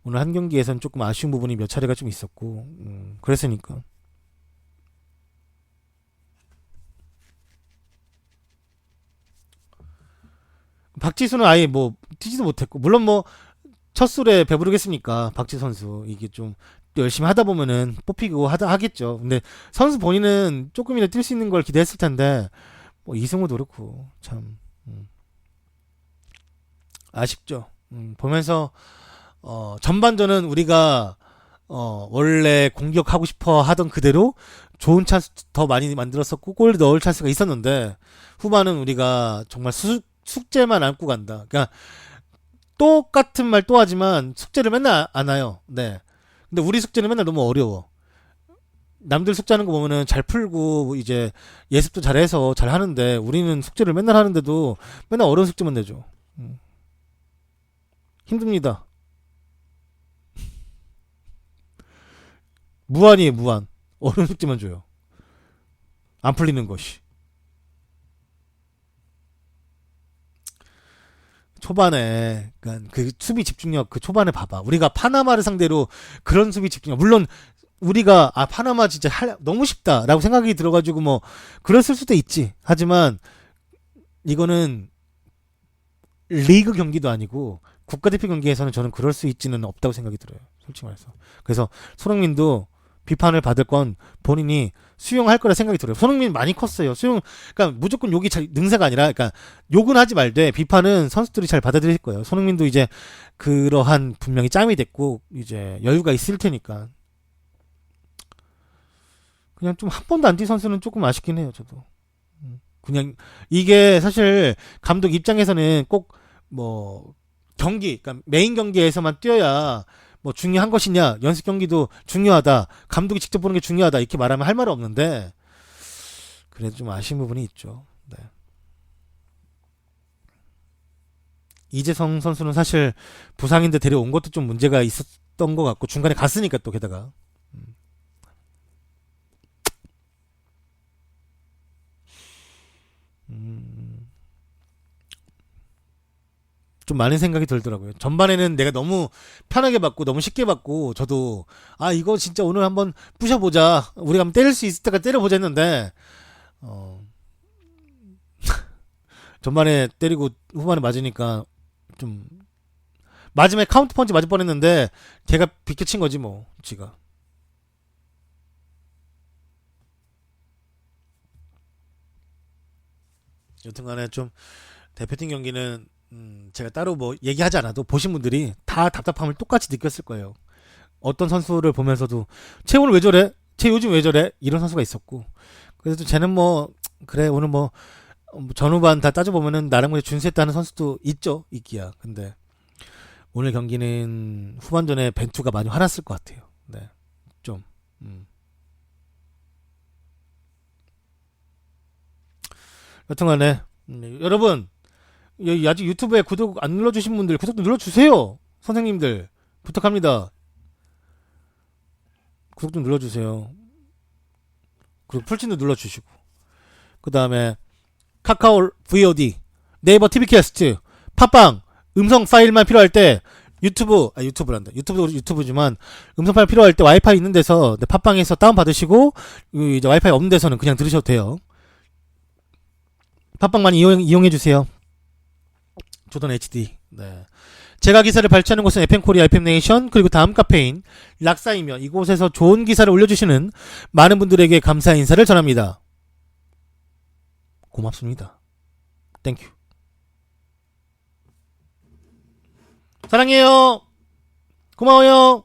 오늘 한 경기에선 조금 아쉬운 부분이 몇 차례가 좀 있었고 그랬으니까 박지수는 아예 뭐 뛰지도 못했고, 물론 뭐 첫 술에 배부르겠습니까? 박지수 선수 이게 좀 또 열심히 하다 보면은 뽑히고 하겠죠. 근데 선수 본인은 조금이라도 뛸 수 있는 걸 기대했을 텐데 뭐 이승우도 그렇고 참 아쉽죠. 보면서 전반전은 우리가 원래 공격하고 싶어 하던 그대로 좋은 찬스 더 많이 만들었었고 골 넣을 찬스가 있었는데 후반은 우리가 정말 숙제만 안고 간다. 그러니까 똑같은 말 또 하지만 숙제를 맨날 안 와요. 네. 근데 우리 숙제는 맨날 너무 어려워. 남들 숙제하는 거 보면은 잘 풀고 이제 예습도 잘해서 잘 하는데 우리는 숙제를 맨날 하는데도 맨날 어려운 숙제만 내죠. 힘듭니다. 무한이에요, 무한. 어려운 숙제만 줘요. 안 풀리는 것이. 초반에, 그러니까 그 수비 집중력, 그 초반에 봐봐. 우리가 파나마를 상대로 그런 수비 집중력. 물론, 우리가, 파나마 진짜 너무 쉽다라고 생각이 들어가지고 뭐, 그랬을 수도 있지. 하지만, 이거는 리그 경기도 아니고, 국가대표 경기에서는 저는 그럴 수 있지는 없다고 생각이 들어요. 솔직히 말해서. 그래서, 손흥민도 비판을 받을 건 본인이 수용할 거라 생각이 들어요. 손흥민 많이 컸어요. 그러니까 무조건 욕이 능사가 아니라, 그러니까 욕은 하지 말되 비판은 선수들이 잘 받아들일 거예요. 손흥민도 이제 그러한 분명히 짬이 됐고 이제 여유가 있을 테니까. 그냥 좀 한 번도 안 뛴 선수는 조금 아쉽긴 해요. 저도. 그냥 이게 사실 감독 입장에서는 꼭 뭐 경기, 그러니까 메인 경기에서만 뛰어야 뭐 중요한 것이냐, 연습 경기도 중요하다, 감독이 직접 보는 게 중요하다 이렇게 말하면 할 말은 없는데 그래도 좀 아쉬운 부분이 있죠. 네. 이재성 선수는 사실 부상인데 데려온 것도 좀 문제가 있었던 것 같고 중간에 갔으니까 또 게다가 음, 좀 많은 생각이 들더라고요. 전반에는 내가 너무 편하게 받고 너무 쉽게 받고 저도 이거 진짜 오늘 한번 부셔보자, 우리가 한번 때릴 수 있을 때까 때려보자 했는데 어, 전반에 때리고 후반에 맞으니까 좀 마지막에 카운트 펀치 맞을 뻔했는데 걔가 비켜친 거지 뭐 지가. 여튼간에 좀 대표팀 경기는 제가 따로 뭐 얘기하지 않아도 보신 분들이 다 답답함을 똑같이 느꼈을 거예요. 어떤 선수를 보면서도 쟤 오늘 왜 저래? 쟤 요즘 왜 저래? 이런 선수가 있었고 그래도 쟤는 뭐 그래 오늘 뭐 전후반 다 따져보면은 나름 준수했다는 선수도 있죠. 있기야. 근데 오늘 경기는 후반전에 벤투가 많이 화났을 것 같아요. 네. 좀. 여튼간에 여러분 아직 유튜브에 구독 안 눌러주신 분들 구독 좀 눌러주세요. 선생님들 부탁합니다. 구독 좀 눌러주세요. 그리고 풀친도 눌러주시고 그 다음에 카카오 VOD, 네이버 TV캐스트, 팟빵 음성 파일만 필요할 때 유튜브란다. 유튜브도 유튜브지만 음성 파일 필요할 때 와이파이 있는 데서 팟빵에서 다운 받으시고 이제 와이파이 없는 데서는 그냥 들으셔도 돼요. 팟빵 많이 이용해 주세요. 조던 HD. 네. 제가 기사를 발췌하는 곳은 FM코리아, FM네이션, 그리고 다음 카페인 락사이며 이곳에서 좋은 기사를 올려주시는 많은 분들에게 감사 인사를 전합니다. 고맙습니다. 땡큐. 사랑해요. 고마워요.